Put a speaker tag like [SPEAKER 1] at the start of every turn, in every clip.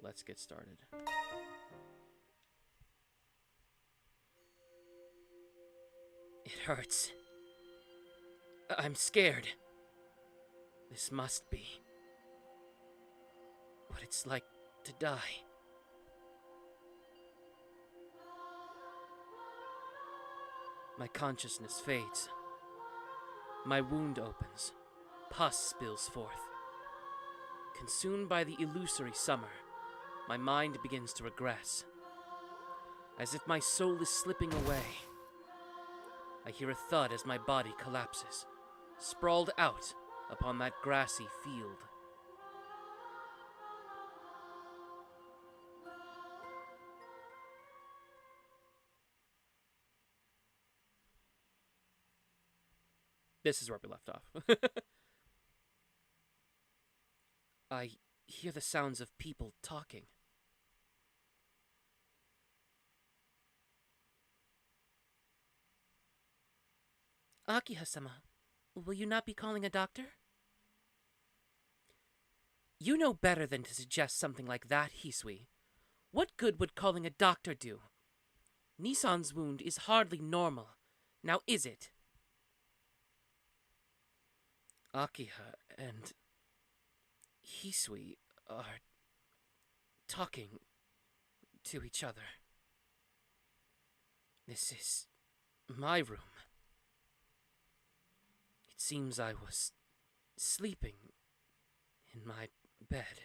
[SPEAKER 1] let's get started. It hurts. I'm scared. This must be what it's like to die. My consciousness fades. My wound opens. Pus spills forth. Consumed by the illusory summer, my mind begins to regress. As if my soul is slipping away. I hear a thud as my body collapses, sprawled out upon that grassy field. This is where we left off. I hear the sounds of people talking. Akiha-sama, will you not be calling a doctor? You know better than to suggest something like that, Hisui. What good would calling a doctor do? Nissan's wound is hardly normal. Now is it? Akiha and Hisui are talking to each other. This is my room. It seems I was sleeping in my bed.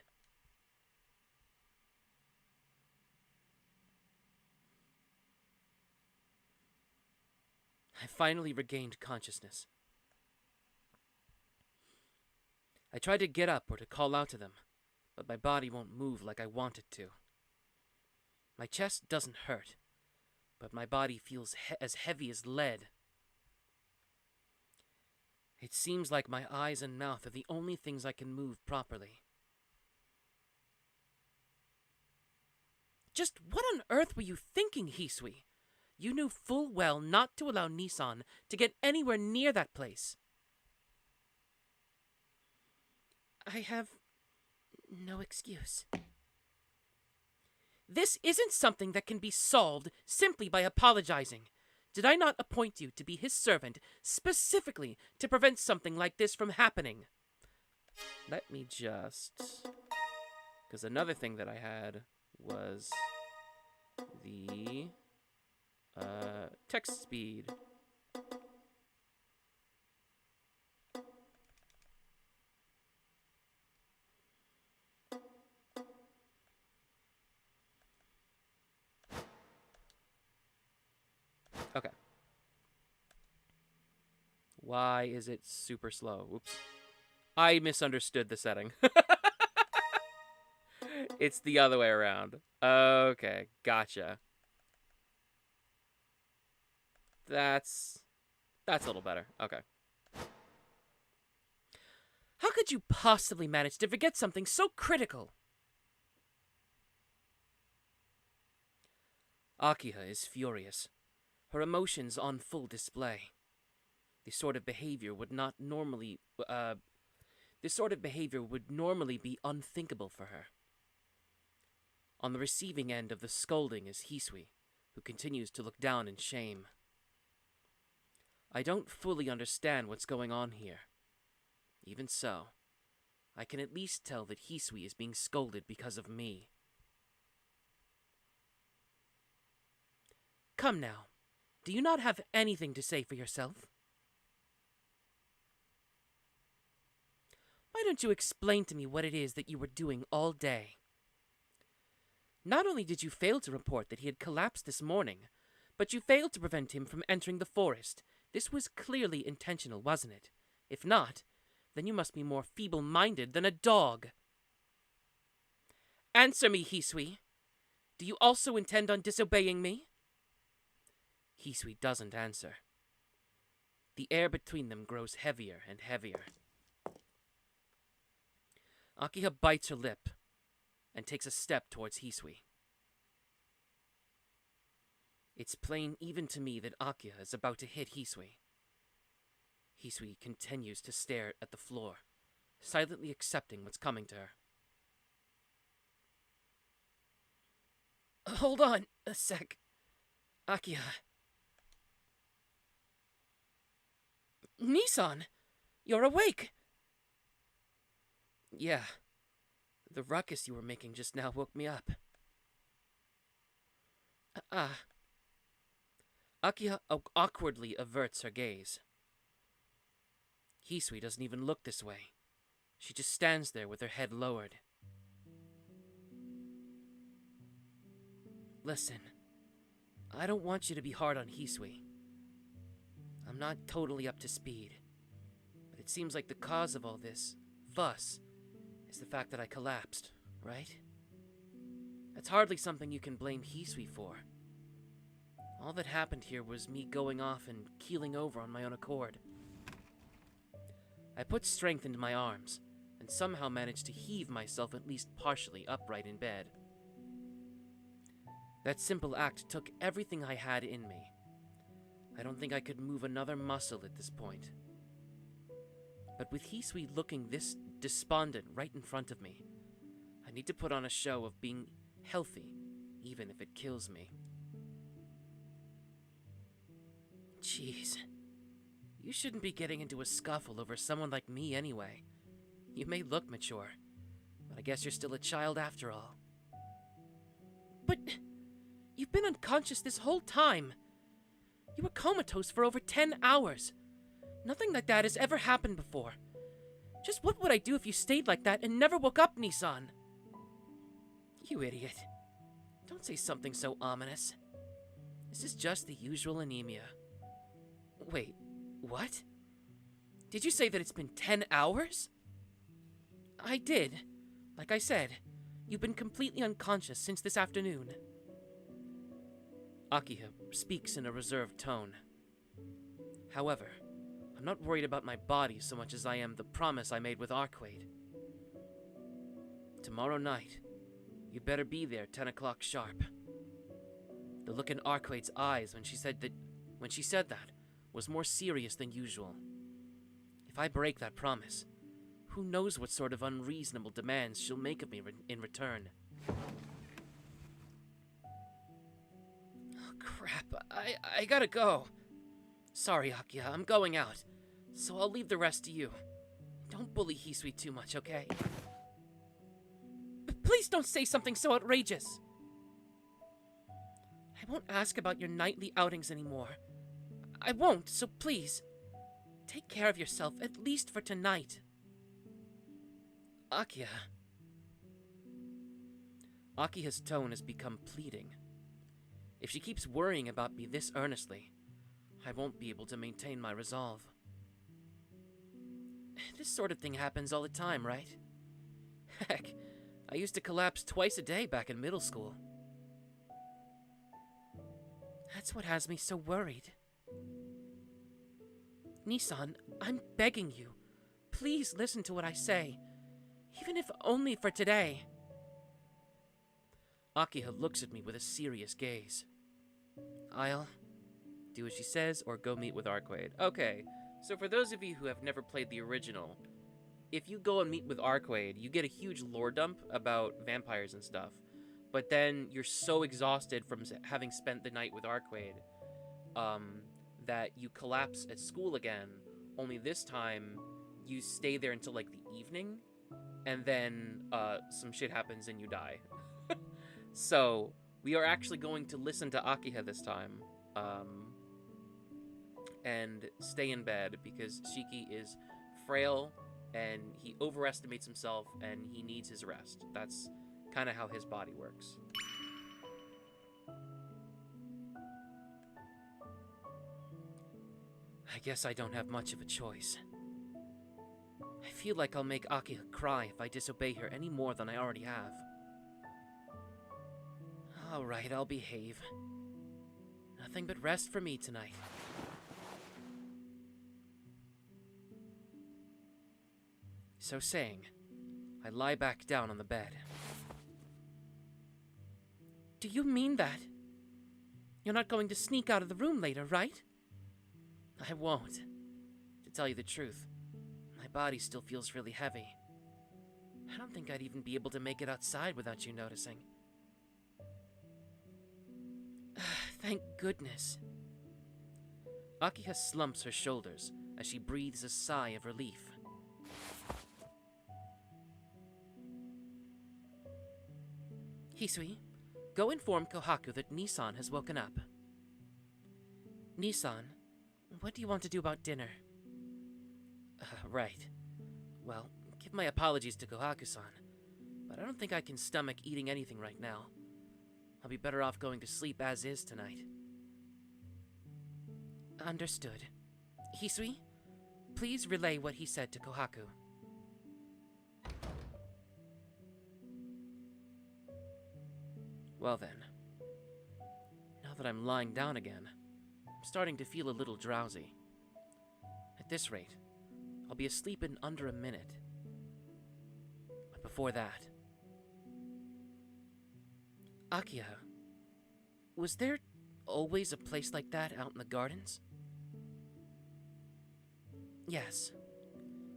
[SPEAKER 1] I finally regained consciousness. I tried to get up or to call out to them, but my body won't move like I want it to. My chest doesn't hurt, but my body feels as heavy as lead. It seems like my eyes and mouth are the only things I can move properly. Just what on earth were you thinking, Hisui? You knew full well not to allow Nissan to get anywhere near that place. I have no excuse. This isn't something that can be solved simply by apologizing. Did I not appoint you to be his servant specifically to prevent something like this from happening? Let me just... Because another thing that I had was the text speed. Okay. Why is it super slow? Oops. I misunderstood the setting. It's the other way around. Okay, gotcha. That's a little better. Okay. How could you possibly manage to forget something so critical? Akiha is furious, her emotions on full display. This sort of behavior would normally be unthinkable for her. On the receiving end of the scolding is Hisui, who continues to look down in shame. I don't fully understand what's going on here. Even so, I can at least tell that Hisui is being scolded because of me. Come now, do you not have anything to say for yourself? Why don't you explain to me what it is that you were doing all day? Not only did you fail to report that he had collapsed this morning, but you failed to prevent him from entering the forest. This was clearly intentional, wasn't it? If not, then you must be more feeble-minded than a dog. Answer me, Hisui. Do you also intend on disobeying me? Hisui doesn't answer. The air between them grows heavier and heavier. Akiha bites her lip and takes a step towards Hisui. It's plain even to me that Akiha is about to hit Hisui. Hisui continues to stare at the floor, silently accepting what's coming to her. Hold on a sec. Akiha. Nissan! You're awake! Yeah. The ruckus you were making just now woke me up. Akiha awkwardly averts her gaze. Hisui doesn't even look this way. She just stands there with her head lowered. Listen, I don't want you to be hard on Hisui. I'm not totally up to speed, but it seems like the cause of all this fuss is the fact that I collapsed, right? That's hardly something you can blame Hisui for. All that happened here was me going off and keeling over on my own accord. I put strength into my arms, and somehow managed to heave myself at least partially upright in bed. That simple act took everything I had in me. I don't think I could move another muscle at this point. But with Hisui looking this despondent right in front of me, I need to put on a show of being healthy, even if it kills me. Jeez. You shouldn't be getting into a scuffle over someone like me anyway. You may look mature, but I guess you're still a child after all. But you've been unconscious this whole time. You were comatose for over 10 hours. Nothing like that has ever happened before. Just what would I do if you stayed like that and never woke up, Nissan? You idiot. Don't say something so ominous. This is just the usual anemia. Wait, what? Did you say that it's been 10 hours? I did. Like I said, you've been completely unconscious since this afternoon. Akiha speaks in a reserved tone. However, I'm not worried about my body so much as I am the promise I made with Arcueid. Tomorrow night, you'd better be there 10 o'clock sharp. The look in Arcueid's eyes when she said that was more serious than usual. If I break that promise, who knows what sort of unreasonable demands she'll make of me in return. Oh crap, I gotta go. Sorry, Akiha, I'm going out, so I'll leave the rest to you. Don't bully Hisui too much, okay? But please don't say something so outrageous. I won't ask about your nightly outings anymore. I won't, so please, take care of yourself, at least for tonight. Akiha. Akiha's tone has become pleading. If she keeps worrying about me this earnestly, I won't be able to maintain my resolve. This sort of thing happens all the time, right? Heck, I used to collapse twice a day back in middle school. That's what has me so worried. Nissan, I'm begging you. Please listen to what I say, even if only for today. Akiha looks at me with a serious gaze. I'll do as she says or go meet with Arcueid. Okay, so for those of you who have never played the original, if you go and meet with Arcueid, you get a huge lore dump about vampires and stuff. But then you're so exhausted from having spent the night with Arcueid that you collapse at school again, only this time you stay there until like the evening, and then some shit happens and you die. So we are actually going to listen to Akiha this time and stay in bed because Shiki is frail and he overestimates himself and he needs his rest. That's kind of how his body works. I guess I don't have much of a choice. I feel like I'll make Akiha cry if I disobey her any more than I already have. Alright, I'll behave. Nothing but rest for me tonight. So saying, I lie back down on the bed. Do you mean that? You're not going to sneak out of the room later, right? I won't. To tell you the truth, my body still feels really heavy. I don't think I'd even be able to make it outside without you noticing. Thank goodness. Akiha slumps her shoulders as she breathes a sigh of relief. Hisui, go inform Kohaku that Nissan has woken up. Nissan, what do you want to do about dinner? Right. Well, give my apologies to Kohaku-san, but I don't think I can stomach eating anything right now. I'll be better off going to sleep as is tonight. Understood. Hisui, please relay what he said to Kohaku. Well then. Now that I'm lying down again, I'm starting to feel a little drowsy. At this rate, I'll be asleep in under a minute. But before that... Akiha, was there always a place like that out in the gardens? Yes.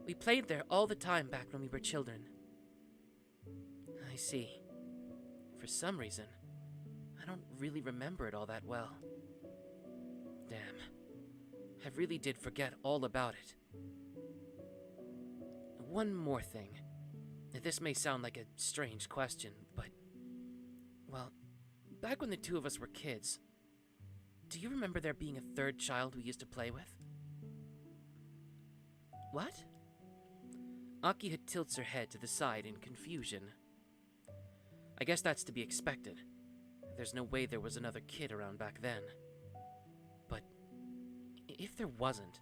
[SPEAKER 1] We played there all the time back when we were children. I see. For some reason, I don't really remember it all that well. Damn. I really did forget all about it. One more thing. This may sound like a strange question, but... Well, back when the two of us were kids, do you remember there being a third child we used to play with? What? Akiha tilts her head to the side in confusion. I guess that's to be expected. There's no way there was another kid around back then. But if there wasn't,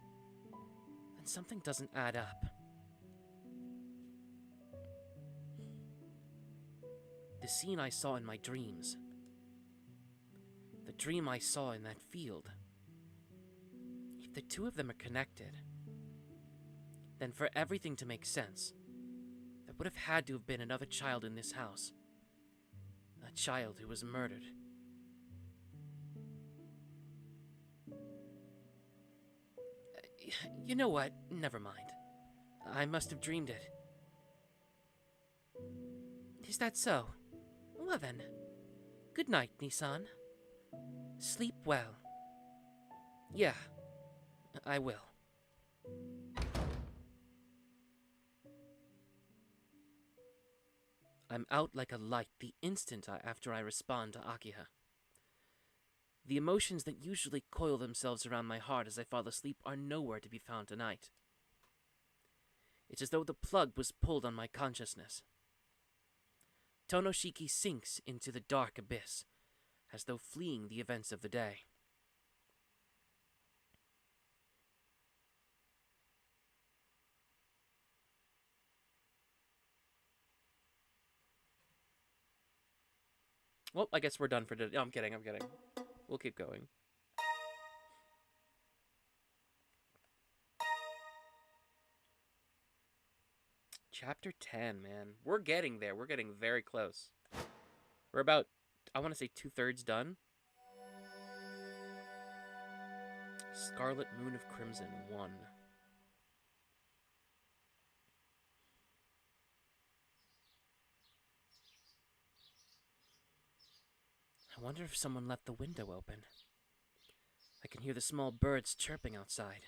[SPEAKER 1] then something doesn't add up. The scene I saw in my dreams. The dream I saw in that field. If the two of them are connected, then for everything to make sense, there would have had to have been another child in this house. A child who was murdered. You know what? Never mind. I must have dreamed it. Is that so? Well then. Good night, Nissan. Sleep well. Yeah, I will. I'm out like a light the instant after I respond to Akiha. The emotions that usually coil themselves around my heart as I fall asleep are nowhere to be found tonight. It's as though the plug was pulled on my consciousness. Tohno sinks into the dark abyss, as though fleeing the events of the day. Well, I guess we're done for today. No, I'm kidding. We'll keep going. Chapter 10, man. We're getting there. We're getting very close. We're about, I want to say, 2/3 done. Scarlet Moon of Crimson 1. I wonder if someone left the window open. I can hear the small birds chirping outside.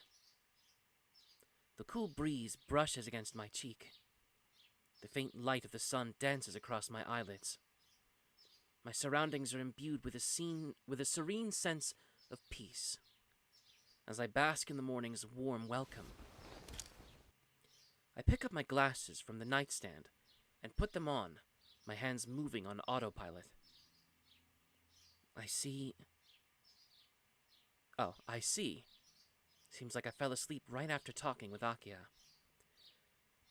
[SPEAKER 1] The cool breeze brushes against my cheek. The faint light of the sun dances across my eyelids. My surroundings are imbued with a serene sense of peace, as I bask in the morning's warm welcome. I pick up my glasses from the nightstand and put them on, my hands moving on autopilot. I see. Seems like I fell asleep right after talking with Akiha.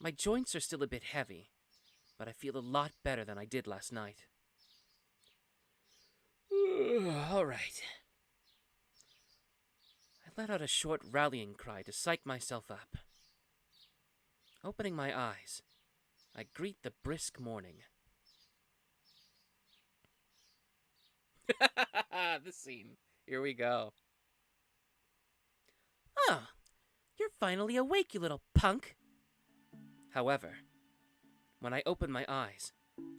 [SPEAKER 1] My joints are still a bit heavy, but I feel a lot better than I did last night. All right. I let out a short rallying cry to psych myself up. Opening my eyes, I greet the brisk morning. The scene. Here we go. Oh, you're finally awake, you little punk. However, when I open my eyes,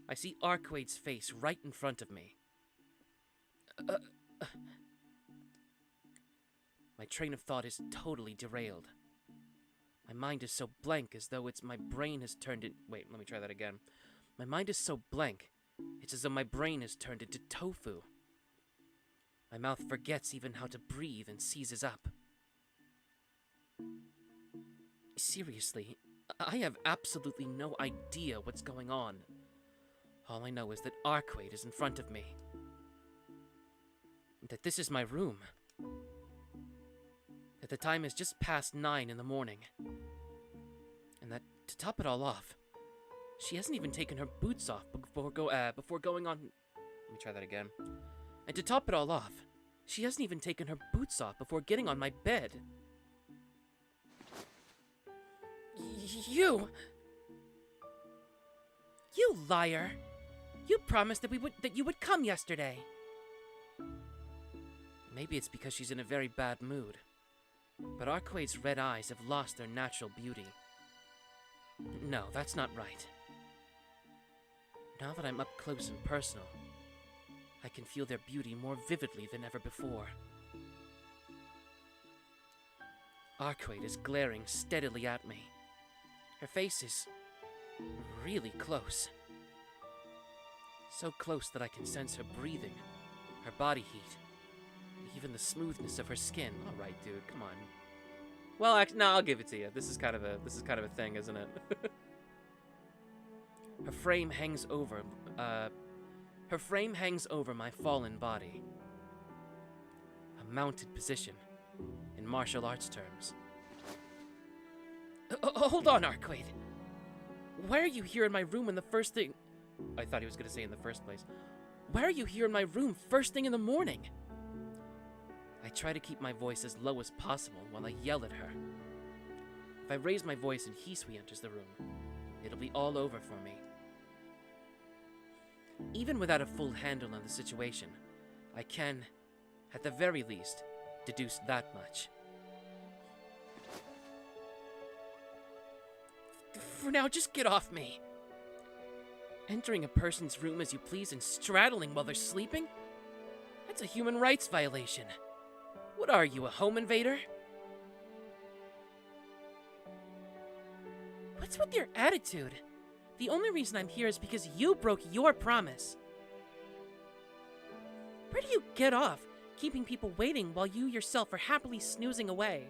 [SPEAKER 1] I see Arcueid's face right in front of me. My train of thought is totally derailed. My mind is so blank as though my brain has turned it. Wait, let me try that again. My mind is so blank, it's as though my brain has turned into tofu. My mouth forgets even how to breathe and seizes up. Seriously, I have absolutely no idea what's going on. All I know is that Arcueid is in front of me. That this is my room. That the time is just past 9 in the morning. And that, to top it all off, she hasn't even taken her boots off before going on... Let me try that again. And to top it all off, she hasn't even taken her boots off before getting on my bed. You liar! You promised that you would come yesterday. Maybe it's because she's in a very bad mood. But Arcueid's red eyes have lost their natural beauty. No, that's not right. Now that I'm up close and personal, I can feel their beauty more vividly than ever before. Arcueid is glaring steadily at me. Her face is really close. So close that I can sense her breathing, her body heat, even the smoothness of her skin. All right, dude, come on. Well, actually, no, I'll give it to you. This is kind of a thing, isn't it? Her frame hangs over my fallen body. A mounted position, in martial arts terms. Hold on, Arcueid. Why are you here in my room when the first thing... I thought he was going to say in the first place. Why are you here in my room first thing in the morning? I try to keep my voice as low as possible while I yell at her. If I raise my voice and Hisui enters the room, it'll be all over for me. Even without a full handle on the situation, I can, at the very least, deduce that much. For now, just get off me. Entering a person's room as you please and straddling while they're sleeping? That's a human rights violation. What are you, a home invader? What's with your attitude? The only reason I'm here is because you broke your promise. Where do you get off, keeping people waiting while you yourself are happily snoozing away?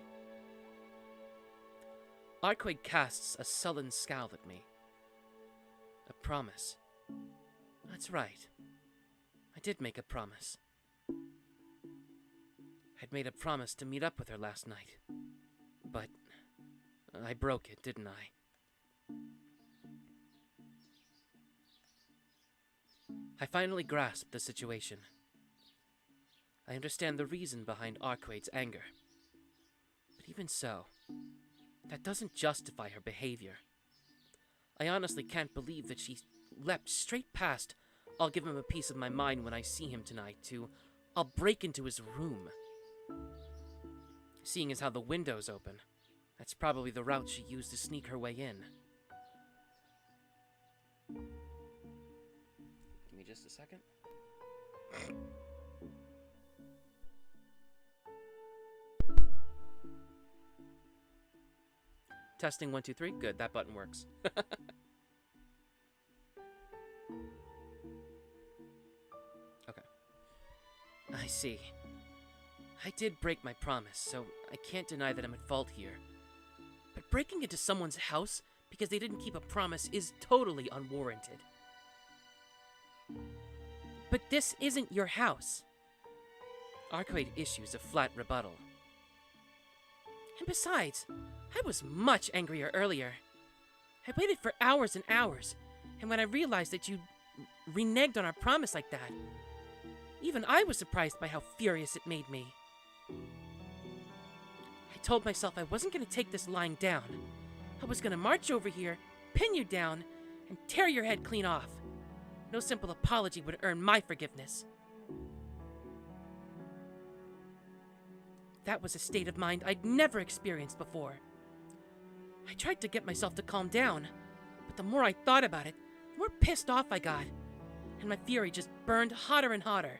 [SPEAKER 1] Arcueid casts a sullen scowl at me. A promise. That's right. I did make a promise. I'd made a promise to meet up with her last night. But I broke it, didn't I? I finally grasped the situation. I understand the reason behind Arcueid's anger. But even so, that doesn't justify her behavior. I honestly can't believe that she leapt straight past, "I'll give him a piece of my mind when I see him tonight," to "I'll break into his room." Seeing as how the window's open, that's probably the route she used to sneak her way in. Give me just a second. Testing 1, 2, 3. Good, that button works. Okay. I see. I did break my promise, so I can't deny that I'm at fault here. But breaking into someone's house because they didn't keep a promise is totally unwarranted. But this isn't your house. Arcueid issues a flat rebuttal. And besides, I was much angrier earlier. I waited for hours and hours, and when I realized that you reneged on our promise like that, even I was surprised by how furious it made me. I told myself I wasn't going to take this lying down. I was going to march over here, pin you down, and tear your head clean off. No simple apology would earn my forgiveness. That was a state of mind I'd never experienced before. I tried to get myself to calm down, but the more I thought about it, the more pissed off I got, and my fury just burned hotter and hotter.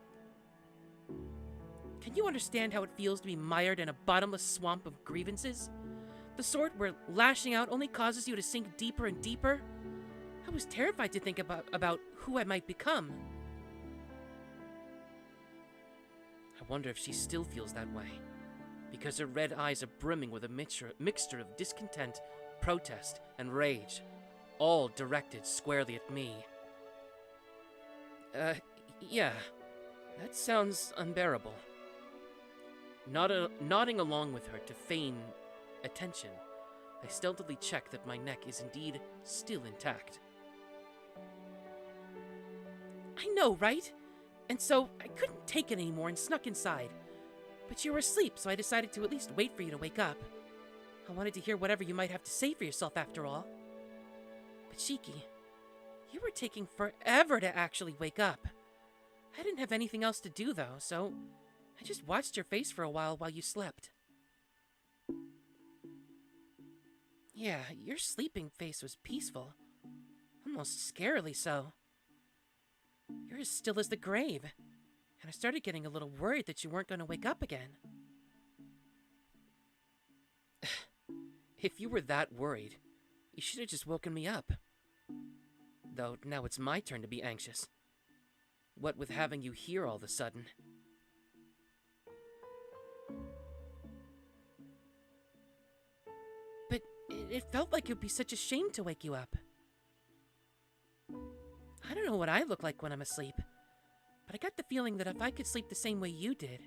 [SPEAKER 1] Can you understand how it feels to be mired in a bottomless swamp of grievances? The sort where lashing out only causes you to sink deeper and deeper? I was terrified to think about who I might become. I wonder if she still feels that way, because her red eyes are brimming with a mixture of discontent, protest, and rage, all directed squarely at me. Yeah, that sounds unbearable. Nodding along with her to feign attention, I stealthily check that my neck is indeed still intact. I know, right? And so I couldn't take it anymore and snuck inside. But you were asleep, so I decided to at least wait for you to wake up. I wanted to hear whatever you might have to say for yourself after all. But Shiki, you were taking forever to actually wake up. I didn't have anything else to do though, so I just watched your face for a while you slept. Yeah, your sleeping face was peaceful. Almost scarily so. You're as still as the grave, and I started getting a little worried that you weren't going to wake up again. If you were that worried, you should have just woken me up. Though now it's my turn to be anxious. What with having you here all of a sudden. But it felt like it would be such a shame to wake you up. I don't know what I look like when I'm asleep, but I got the feeling that if I could sleep the same way you did,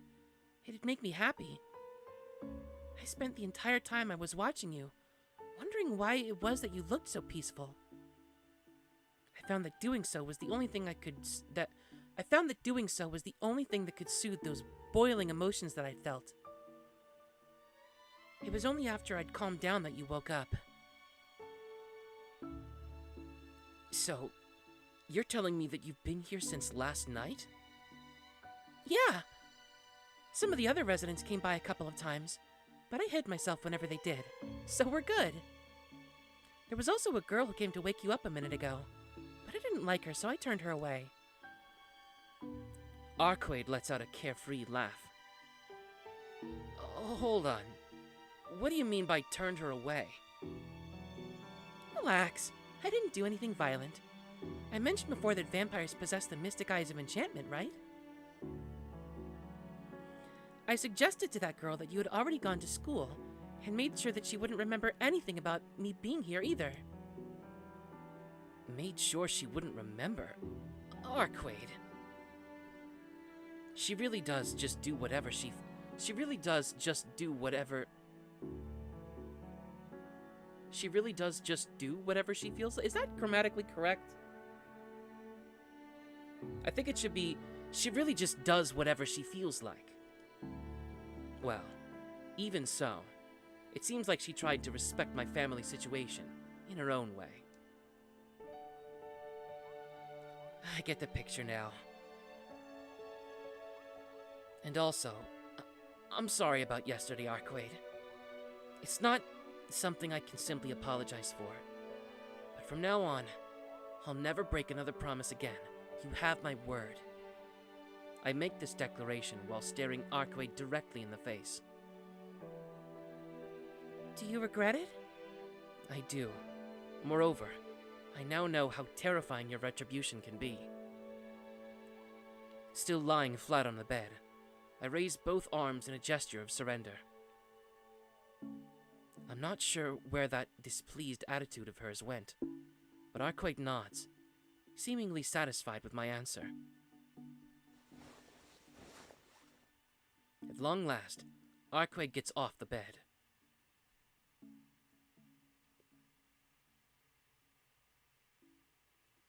[SPEAKER 1] it'd make me happy. I spent the entire time I was watching you, wondering why it was that you looked so peaceful. I found that doing so was the only thing that could soothe those boiling emotions that I felt. It was only after I'd calmed down that you woke up. So, you're telling me that you've been here since last night? Yeah. Some of the other residents came by a couple of times, but I hid myself whenever they did, so we're good. There was also a girl who came to wake you up a minute ago, but I didn't like her, so I turned her away. Arcueid lets out a carefree laugh. Oh, hold on. What do you mean by turned her away? Relax. I didn't do anything violent. I mentioned before that vampires possess the mystic eyes of enchantment, right? I suggested to that girl that you had already gone to school, and made sure that she wouldn't remember anything about me being here either. Made sure she wouldn't remember? Arcueid. She really does just do whatever she really does just do whatever she feels. Is that grammatically correct? I think it should be, she really just does whatever she feels like. Well, even so, it seems like she tried to respect my family situation in her own way. I get the picture now. And also, I'm sorry about yesterday, Arcueid. It's not something I can simply apologize for. But from now on, I'll never break another promise again. You have my word. I make this declaration while staring Arcueid directly in the face. Do you regret it? I do. Moreover, I now know how terrifying your retribution can be. Still lying flat on the bed, I raise both arms in a gesture of surrender. I'm not sure where that displeased attitude of hers went, but Arcueid nods, seemingly satisfied with my answer. At long last, Arcueid gets off the bed.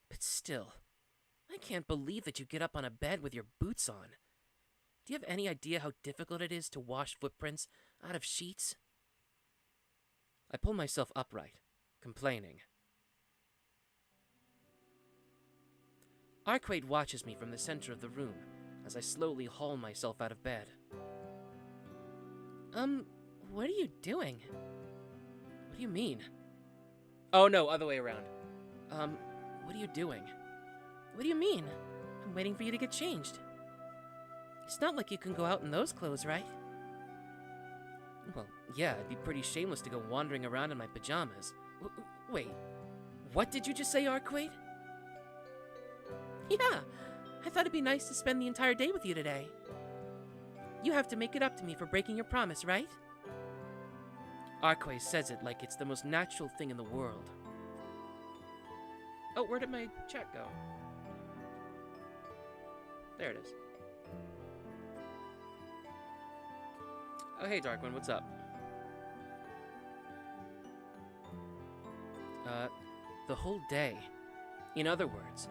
[SPEAKER 1] But still, I can't believe that you get up on a bed with your boots on. Do you have any idea how difficult it is to wash footprints out of sheets? I pull myself upright, complaining. Arcueid watches me from the center of the room as I slowly haul myself out of bed. What are you doing? What do you mean? Oh no, other way around. What are you doing? What do you mean? I'm waiting for you to get changed. It's not like you can go out in those clothes, right? Well, yeah, it'd be pretty shameless to go wandering around in my pajamas. Wait, what did you just say, Arcueid? Yeah, I thought it'd be nice to spend the entire day with you today. You have to make it up to me for breaking your promise, right? Arcueid says it like it's the most natural thing in the world. Oh, where did my chat go? There it is. Oh, hey, Darkwing, what's up? The whole day. In other words,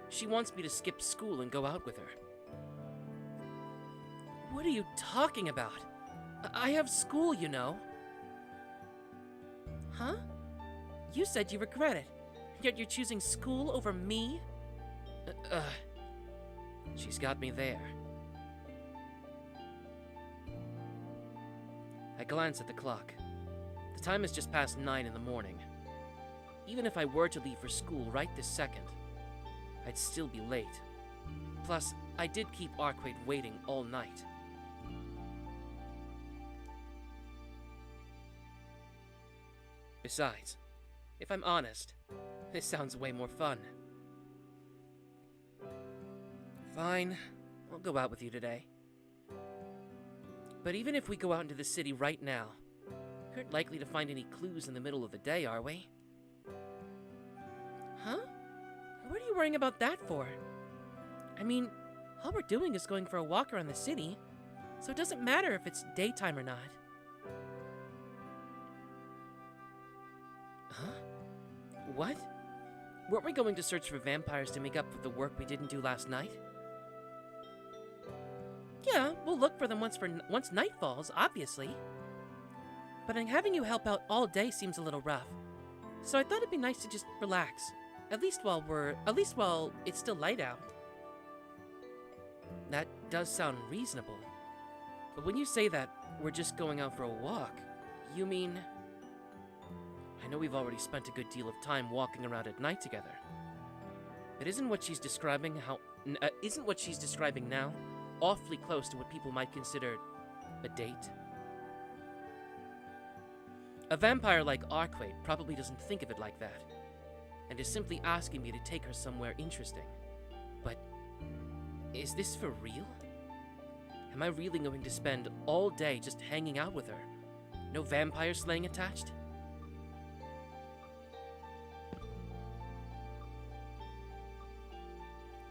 [SPEAKER 1] she wants me to skip school and go out with her. What are you talking about? I have school, you know. Huh? You said you regret it, yet you're choosing school over me? She's got me there. I glance at the clock. The time is just past 9 in the morning. Even if I were to leave for school right this second, I'd still be late. Plus, I did keep Arcueid waiting all night. Besides, if I'm honest, this sounds way more fun. Fine, I'll go out with you today. But even if we go out into the city right now, we aren't likely to find any clues in the middle of the day, are we? Huh? What are you worrying about that for? I mean, all we're doing is going for a walk around the city, so it doesn't matter if it's daytime or not. Huh? What? Weren't we going to search for vampires to make up for the work we didn't do last night? Yeah, we'll look for them once night falls, obviously. But having you help out all day seems a little rough. So I thought it'd be nice to just relax. At least while it's still light out. That does sound reasonable. But when you say that we're just going out for a walk, you mean... I know we've already spent a good deal of time walking around at night together. But isn't what she's describing now awfully close to what people might consider a date? A vampire like Arcueid probably doesn't think of it like that, and is simply asking me to take her somewhere interesting. But is this for real? Am I really going to spend all day just hanging out with her? No vampire slaying attached?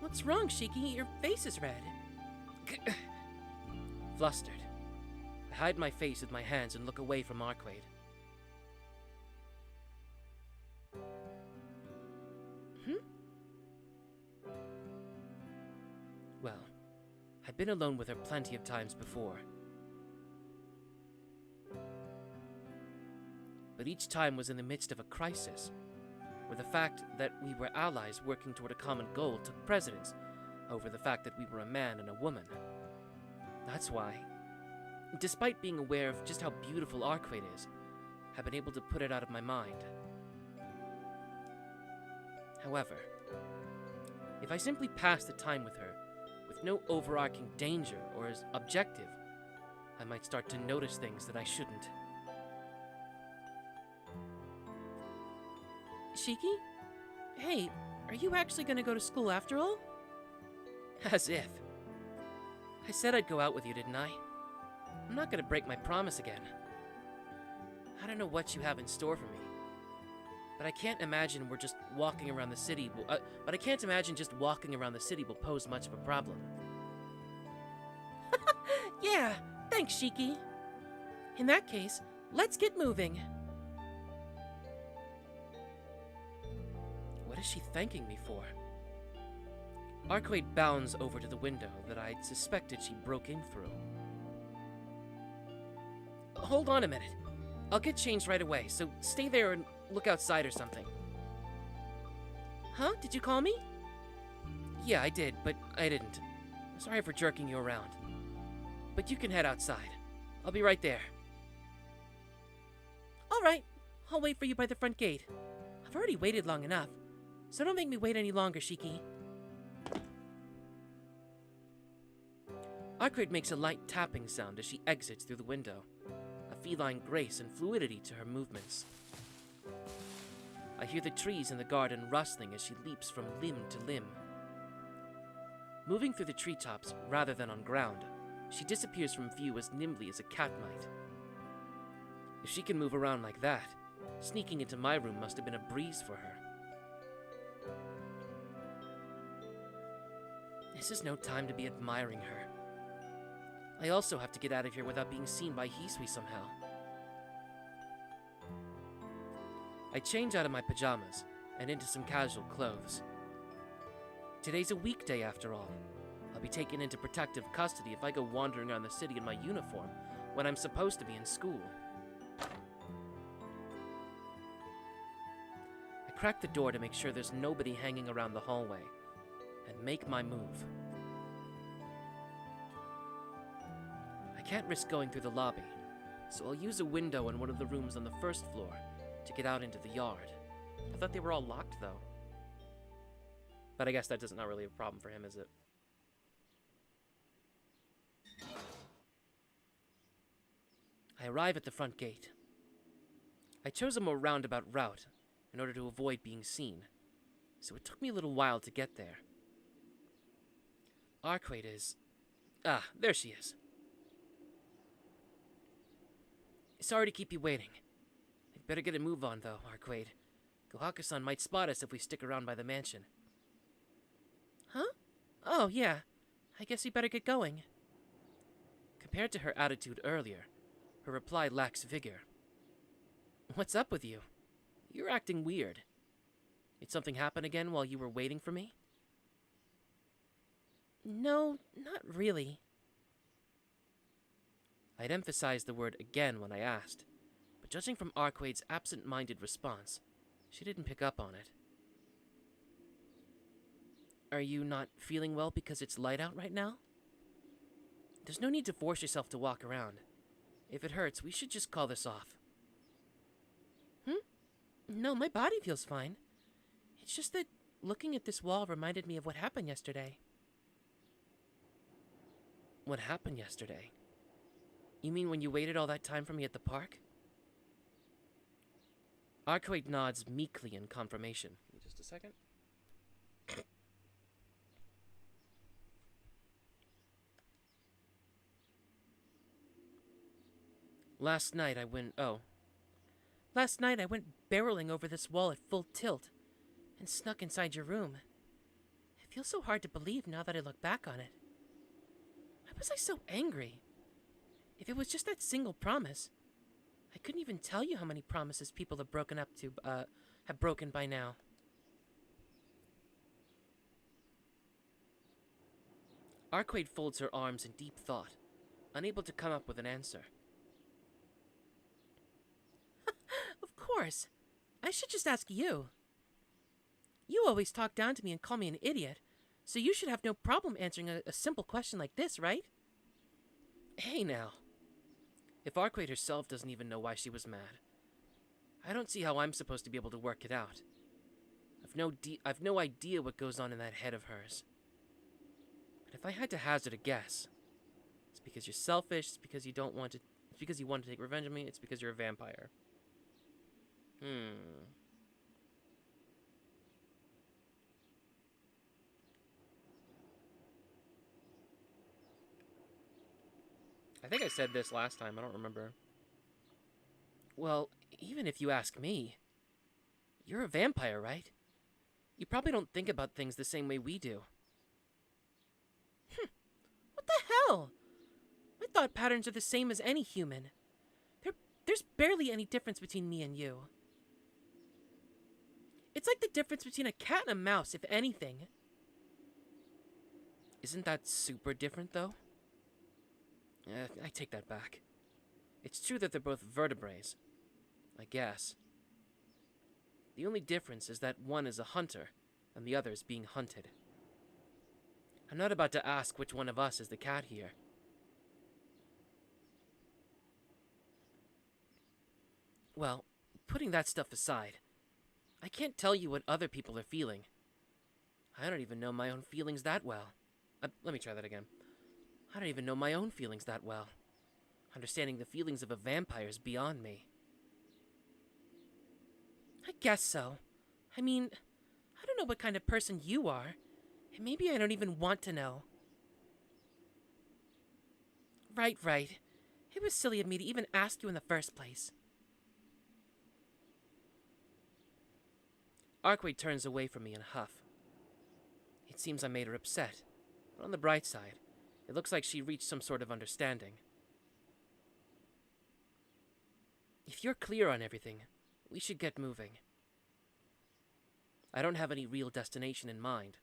[SPEAKER 1] What's wrong, Shiki? Your face is red. Flustered. I hide my face with my hands and look away from Arcueid. Well, I've been alone with her plenty of times before. But each time was in the midst of a crisis, where the fact that we were allies working toward a common goal took precedence over the fact that we were a man and a woman. That's why, despite being aware of just how beautiful Arcueid is, I've been able to put it out of my mind. However, if I simply pass the time with her, with no overarching danger or as objective, I might start to notice things that I shouldn't. Shiki? Hey, are you actually gonna go to school after all? As if. I said I'd go out with you, didn't I? I'm not gonna break my promise again. I don't know what you have in store for me, but I can't imagine we're just walking around the city. But I can't imagine just walking around the city will pose much of a problem. Yeah, thanks, Shiki. In that case, let's get moving. What is she thanking me for? Arcueid bounds over to the window that I'd suspected she broke in through. Hold on a minute. I'll get changed right away, so stay there and look outside or something. Huh? Did you call me? Yeah, I did, but I didn't. Sorry for jerking you around. But you can head outside. I'll be right there. Alright, I'll wait for you by the front gate. I've already waited long enough, so don't make me wait any longer, Shiki. Arcueid makes a light tapping sound as she exits through the window, a feline grace and fluidity to her movements. I hear the trees in the garden rustling as she leaps from limb to limb. Moving through the treetops rather than on ground, she disappears from view as nimbly as a cat might. If she can move around like that, sneaking into my room must have been a breeze for her. This is no time to be admiring her. I also have to get out of here without being seen by Hisui somehow. I change out of my pajamas and into some casual clothes. Today's a weekday after all. I'll be taken into protective custody if I go wandering around the city in my uniform when I'm supposed to be in school. I crack the door to make sure there's nobody hanging around the hallway, and make my move. I can't risk going through the lobby, so I'll use a window in one of the rooms on the first floor to get out into the yard. I thought they were all locked, though. But I guess that not really a problem for him, is it? I arrive at the front gate. I chose a more roundabout route in order to avoid being seen, so it took me a little while to get there. Arcueid is... Ah, there she is. Sorry to keep you waiting. I'd better get a move on, though, Arcueid. Gohaku-san might spot us if we stick around by the mansion. Huh? Oh, yeah. I guess we better get going. Compared to her attitude earlier, her reply lacks vigor. What's up with you? You're acting weird. Did something happen again while you were waiting for me? No, not really. I'd emphasized the word again when I asked, but judging from Arcueid's absent-minded response, she didn't pick up on it. Are you not feeling well because it's light out right now? There's no need to force yourself to walk around. If it hurts, we should just call this off. No, my body feels fine. It's just that looking at this wall reminded me of what happened yesterday. What happened yesterday? You mean when you waited all that time for me at the park? Arcueid nods meekly in confirmation. Just a second. Last night I went barreling over this wall at full tilt and snuck inside your room. It feels so hard to believe now that I look back on it. Why was I so angry? If it was just that single promise, I couldn't even tell you how many promises people have broken by now. Arcueid folds her arms in deep thought, unable to come up with an answer. Of course. I should just ask you. You always talk down to me and call me an idiot, so you should have no problem answering a simple question like this, right? Hey now. If Arcueid herself doesn't even know why she was mad, I don't see how I'm supposed to be able to work it out. I've no idea what goes on in that head of hers. But if I had to hazard a guess, it's because you're selfish, it's because you want to take revenge on me, it's because you're a vampire. I think I said this last time, I don't remember. Well, even if you ask me, you're a vampire, right? You probably don't think about things the same way we do. What the hell? My thought patterns are the same as any human. There's barely any difference between me and you. It's like the difference between a cat and a mouse, if anything. Isn't that super different, though? I take that back. It's true that they're both vertebrates, I guess. The only difference is that one is a hunter, and the other is being hunted. I'm not about to ask which one of us is the cat here. Well, putting that stuff aside, I can't tell you what other people are feeling. I don't even know my own feelings that well. Let me try that again. I don't even know my own feelings that well. Understanding the feelings of a vampire is beyond me. I guess so. I mean, I don't know what kind of person you are, and maybe I don't even want to know. Right. It was silly of me to even ask you in the first place. Arcueid turns away from me in a huff. It seems I made her upset, but on the bright side, it looks like she reached some sort of understanding. If you're clear on everything, we should get moving. I don't have any real destination in mind,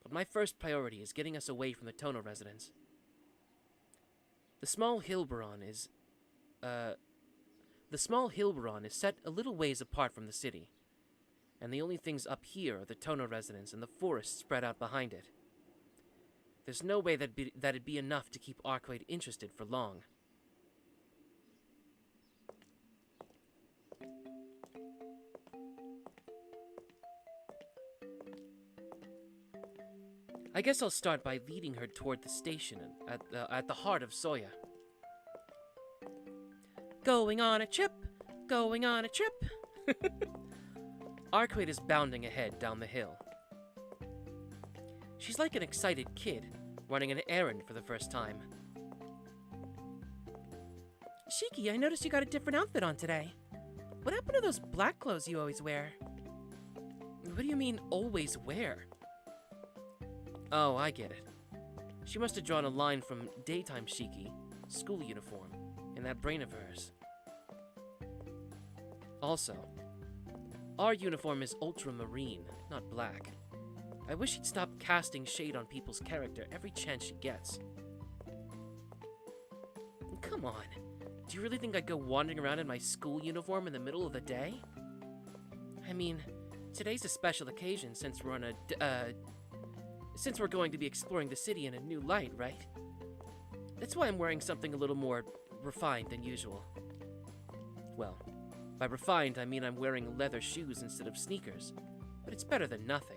[SPEAKER 1] but my first priority is getting us away from the Tohno residence. The small hill baron is set a little ways apart from the city, and the only things up here are the Tohno residence and the forest spread out behind it. There's no way that'd be enough to keep Arcueid interested for long. I guess I'll start by leading her toward the station at the heart of Soya. Going on a trip! Going on a trip! Arcueid is bounding ahead down the hill. She's like an excited kid, running an errand for the first time. Shiki, I noticed you got a different outfit on today. What happened to those black clothes you always wear? What do you mean, always wear? Oh, I get it. She must have drawn a line from daytime Shiki, school uniform, in that brain of hers. Also, our uniform is ultramarine, not black. I wish she'd stop casting shade on people's character every chance she gets. Come on, do you really think I'd go wandering around in my school uniform in the middle of the day? I mean, today's a special occasion since we're going to be exploring the city in a new light, right? That's why I'm wearing something a little more refined than usual. Well, by refined, I mean I'm wearing leather shoes instead of sneakers, but it's better than nothing.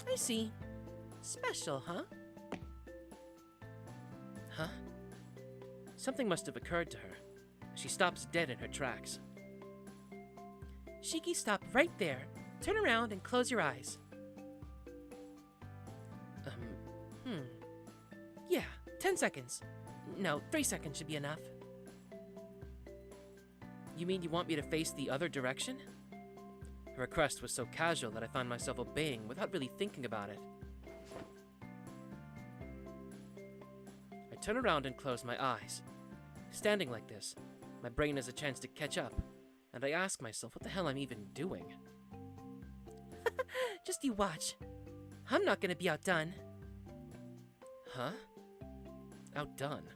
[SPEAKER 1] I see. Special, huh? Huh? Something must have occurred to her. She stops dead in her tracks. Shiki, stop right there. Turn around and close your eyes. Yeah, 10 seconds. No, 3 seconds should be enough. You mean you want me to face the other direction? Her request was so casual that I found myself obeying without really thinking about it. I turn around and close my eyes. Standing like this, my brain has a chance to catch up, and I ask myself what the hell I'm even doing. Just you watch. I'm not gonna be outdone. Huh? Outdone?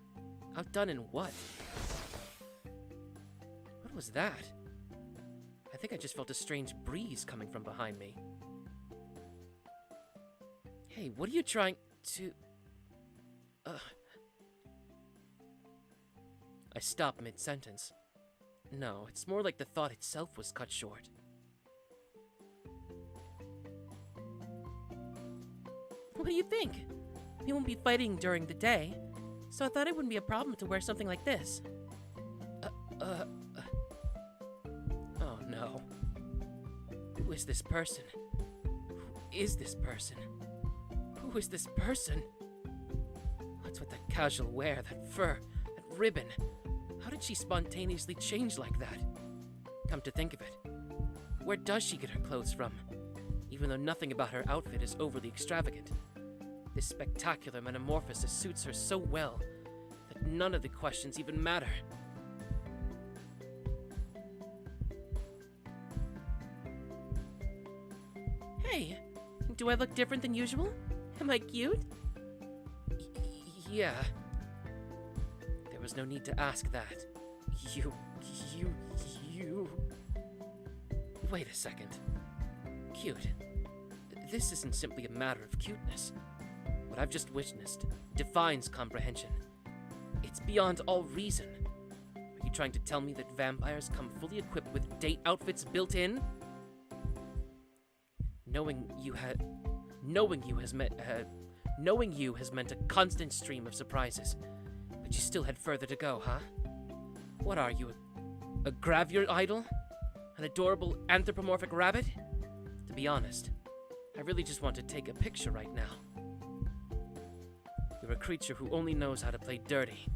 [SPEAKER 1] Outdone in what? What was that? I think I just felt a strange breeze coming from behind me. Hey, what are you trying to... I stop mid-sentence. No, it's more like the thought itself was cut short. What do you think? We won't be fighting during the day, so I thought it wouldn't be a problem to wear something like this. Oh no. Who is this person? Who is this person? Who is this person? What's with that casual wear, that fur, that ribbon? How did she spontaneously change like that? Come to think of it, where does she get her clothes from? Even though nothing about her outfit is overly extravagant. This spectacular metamorphosis suits her so well that none of the questions even matter. Hey, do I look different than usual? Am I cute? Yeah. There was no need to ask that. You... Wait a second. Cute. This isn't simply a matter of cuteness. What I've just witnessed defines comprehension. It's beyond all reason. Are you trying to tell me that vampires come fully equipped with date outfits built in? Knowing Knowing you has meant a constant stream of surprises. But you still had further to go, huh? What are you, a gravure idol? An adorable anthropomorphic rabbit? To be honest, I really just want to take a picture right now. You're a creature who only knows how to play dirty.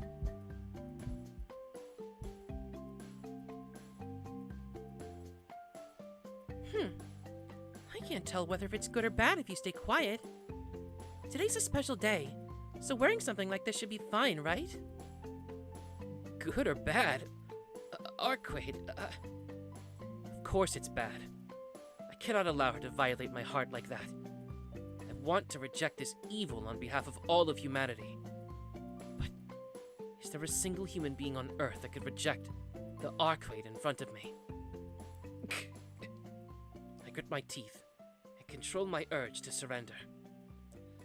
[SPEAKER 2] I can't tell whether it's good or bad if you stay quiet. Today's a special day, so wearing something like this should be fine, right?
[SPEAKER 1] Good or bad? Arcueid, of course it's bad. I cannot allow her to violate my heart like that. I want to reject this evil on behalf of all of humanity. But is there a single human being on Earth that could reject the Arcueid in front of me? I grit my teeth and control my urge to surrender.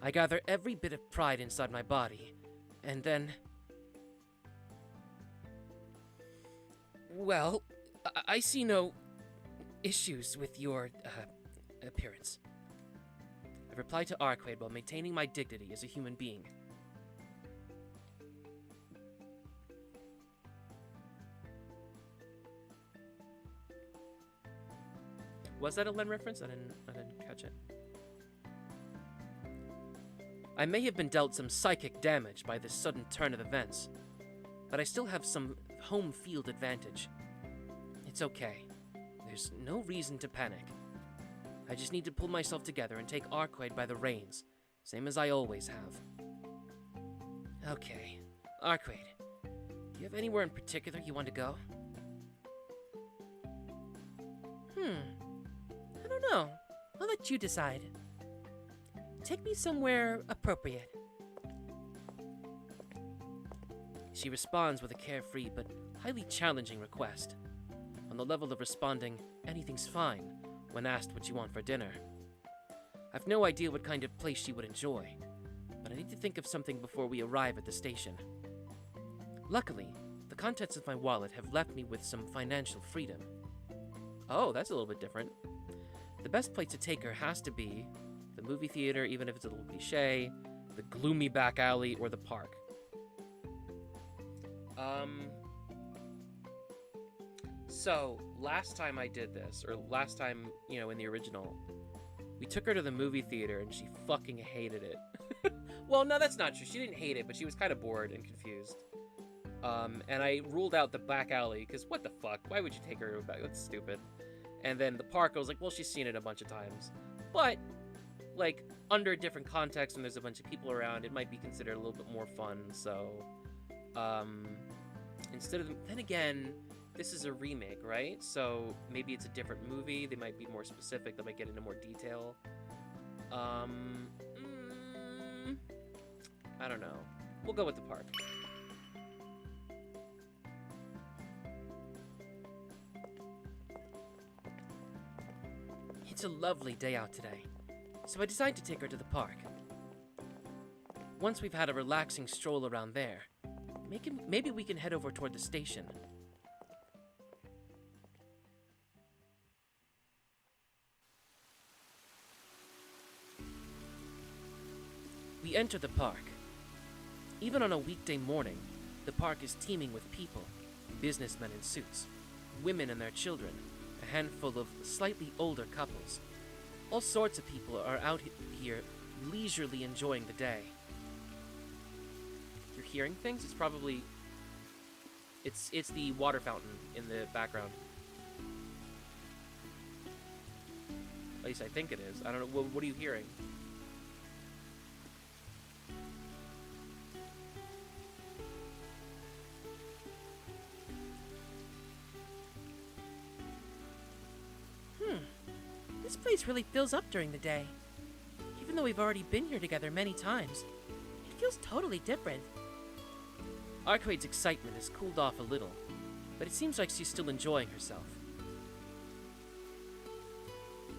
[SPEAKER 1] I gather every bit of pride inside my body, and then... Well, I see no issues with your appearance. I reply to Arcueid while maintaining my dignity as a human being. Was that a Len reference? I didn't catch it. I may have been dealt some psychic damage by this sudden turn of events, but I still have some home field advantage. It's okay. There's no reason to panic. I just need to pull myself together and take Arcueid by the reins, same as I always have. Okay, Arcueid, do you have anywhere in particular you want to go?
[SPEAKER 2] I don't know. I'll let you decide. Take me somewhere appropriate.
[SPEAKER 1] She responds with a carefree but highly challenging request, on the level of responding, anything's fine, when asked what you want for dinner. I've no idea what kind of place she would enjoy, but I need to think of something before we arrive at the station. Luckily, the contents of my wallet have left me with some financial freedom. Oh, that's a little bit different. The best place to take her has to be the movie theater, even if it's a little cliche, the gloomy back alley, or the park. So, last time I did this, or last time, in the original, we took her to the movie theater and she fucking hated it. Well, no, that's not true. She didn't hate it, but she was kind of bored and confused. And I ruled out the back alley, because what the fuck? Why would you take her back? That's stupid. And then the park, I was like, well, she's seen it a bunch of times. But, like, under a different context, when there's a bunch of people around, it might be considered a little bit more fun, so... instead of... Then again, this is a remake, right? So maybe it's a different movie. They might be more specific. They might get into more detail. I don't know. We'll go with the park. It's a lovely day out today, so I decided to take her to the park. Once we've had a relaxing stroll around there, maybe we can head over toward the station. We enter the park. Even on a weekday morning, the park is teeming with people, businessmen in suits, women and their children, a handful of slightly older couples. All sorts of people are out here leisurely enjoying the day. You're hearing things? It's probably... It's the water fountain in the background. At least I think it is. I don't know. What are you hearing?
[SPEAKER 2] This place really fills up during the day. Even though we've already been here together many times, it feels totally different.
[SPEAKER 1] Arcueid's excitement has cooled off a little, but it seems like she's still enjoying herself.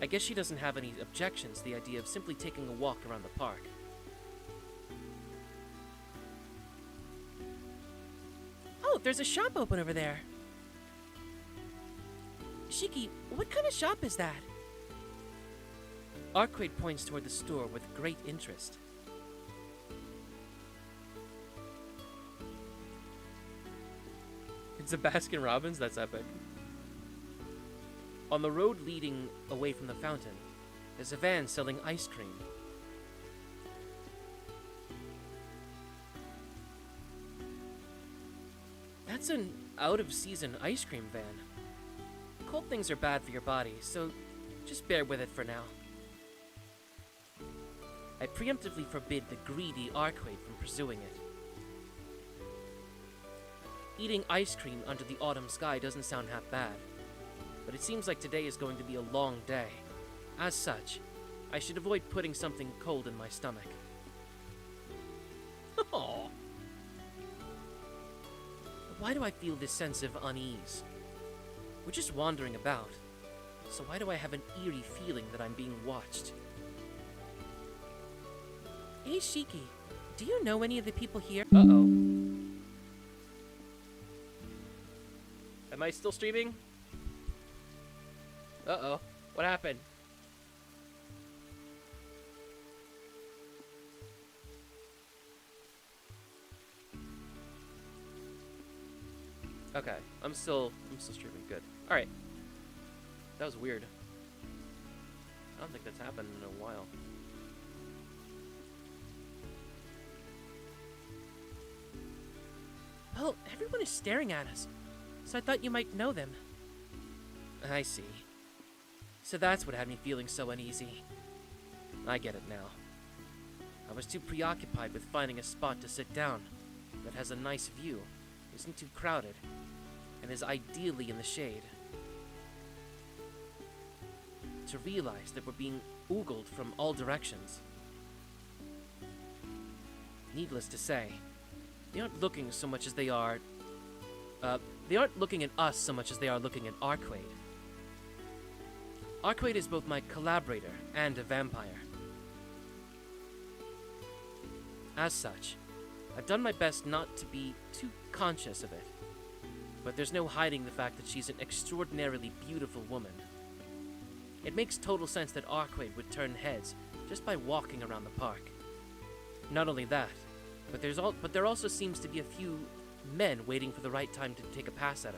[SPEAKER 1] I guess she doesn't have any objections to the idea of simply taking a walk around the park.
[SPEAKER 2] Oh, there's a shop open over there. Shiki, what kind of shop is that?
[SPEAKER 1] Arcueid points toward the store with great interest. It's a Baskin Robbins? That's epic. On the road leading away from the fountain, there's a van selling ice cream. That's an out-of-season ice cream van. Cold things are bad for your body, so just bear with it for now. I preemptively forbid the greedy Arcueid from pursuing it. Eating ice cream under the autumn sky doesn't sound half bad, but it seems like today is going to be a long day. As such, I should avoid putting something cold in my stomach. Aww. Why do I feel this sense of unease? We're just wandering about, so why do I have an eerie feeling that I'm being watched?
[SPEAKER 2] Hey, Shiki, do you know any of the people here?
[SPEAKER 1] Uh-oh. Am I still streaming? Uh-oh. What happened? Okay, I'm still streaming. Good. All right. That was weird. I don't think that's happened in a while.
[SPEAKER 2] Well, everyone is staring at us, so I thought you might know them.
[SPEAKER 1] I see. So that's what had me feeling so uneasy. I get it now. I was too preoccupied with finding a spot to sit down that has a nice view, isn't too crowded, and is ideally in the shade, to realize that we're being oogled from all directions. Needless to say, they aren't looking so much as they are... they aren't looking at us so much as they are looking at Arcueid. Arcueid is both my collaborator and a vampire. As such, I've done my best not to be too conscious of it, but there's no hiding the fact that she's an extraordinarily beautiful woman. It makes total sense that Arcueid would turn heads just by walking around the park. Not only that, but there also seems to be a few men waiting for the right time to take a pass at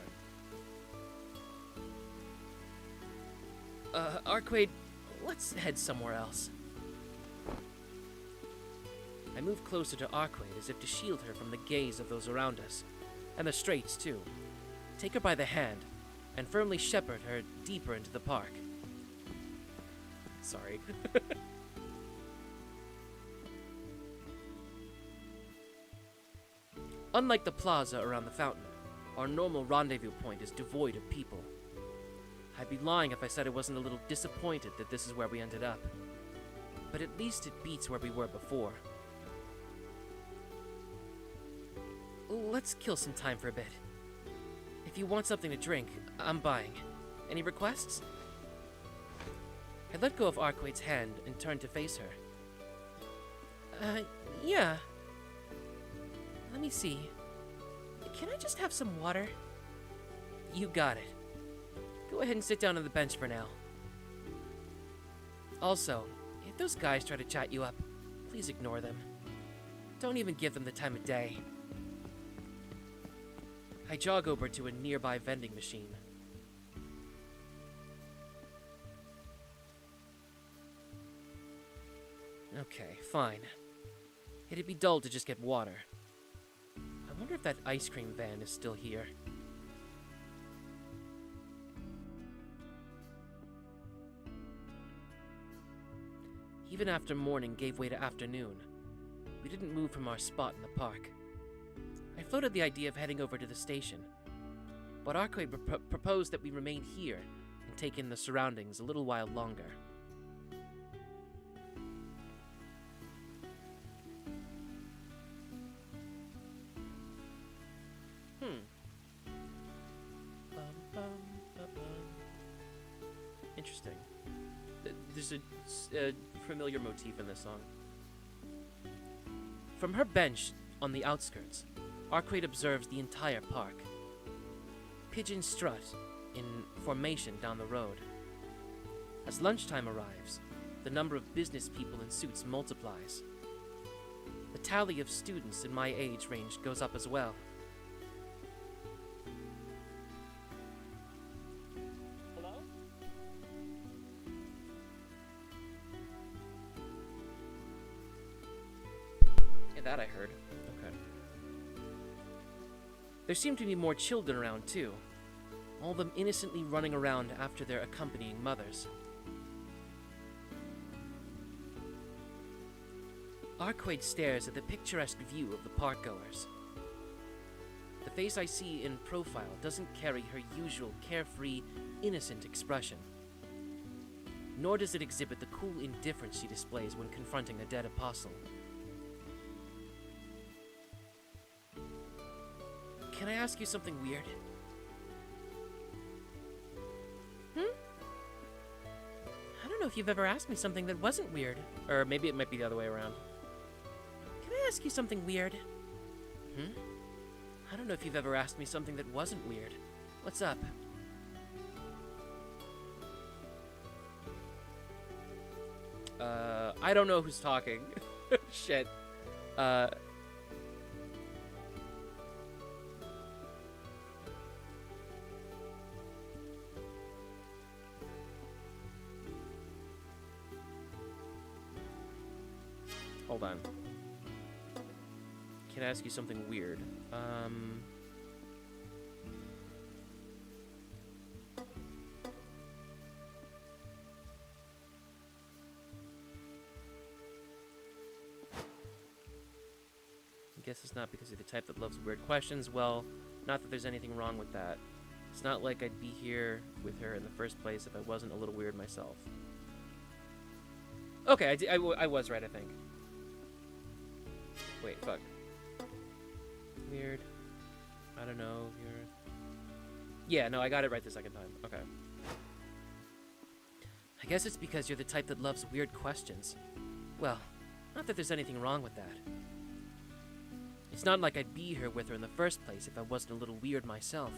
[SPEAKER 1] her. Arcueid, let's head somewhere else. I move closer to Arcueid as if to shield her from the gaze of those around us, and the Straits too. Take her by the hand, and firmly shepherd her deeper into the park. Sorry. Unlike the plaza around the fountain, our normal rendezvous point is devoid of people. I'd be lying if I said I wasn't a little disappointed that this is where we ended up. But at least it beats where we were before. Let's kill some time for a bit. If you want something to drink, I'm buying. Any requests? I let go of Arcueid's hand and turned to face her.
[SPEAKER 2] Yeah. Let me see. Can I just have some water?
[SPEAKER 1] You got it. Go ahead and sit down on the bench for now. Also, if those guys try to chat you up, please ignore them. Don't even give them the time of day. I jog over to a nearby vending machine. Okay, fine. It'd be dull to just get water. I wonder if that ice cream van is still here. Even after morning gave way to afternoon, we didn't move from our spot in the park. I floated the idea of heading over to the station, but Arcueid proposed that we remain here and take in the surroundings a little while longer. Interesting. There's a familiar motif in this song. From her bench on the outskirts, Arcueid observes the entire park. Pigeons strut in formation down the road. As lunchtime arrives, the number of business people in suits multiplies. The tally of students in my age range goes up as well. Hello? Yeah, that I heard. Okay. There seem to be more children around, too. All of them innocently running around after their accompanying mothers. Arcueid stares at the picturesque view of the parkgoers. The face I see in profile doesn't carry her usual carefree, innocent expression. Nor does it exhibit the cool indifference she displays when confronting a dead apostle. Can I ask you something weird?
[SPEAKER 2] I don't know if you've ever asked me something that wasn't weird.
[SPEAKER 1] Or maybe it might be the other way around.
[SPEAKER 2] Can I ask you something weird?
[SPEAKER 1] I don't know if you've ever asked me something that wasn't weird. What's up? I don't know who's talking. Shit. Hold on. Can I ask you something weird? I guess it's not because you're the type that loves weird questions. Well, not that there's anything wrong with that. It's not like I'd be here with her in the first place if I wasn't a little weird myself. Okay, I was right, I think. Wait, fuck. Weird. I don't know if you're... Yeah, no, I got it right the second time. Okay. I guess it's because you're the type that loves weird questions. Well, not that there's anything wrong with that. It's not like I'd be here with her in the first place if I wasn't a little weird myself.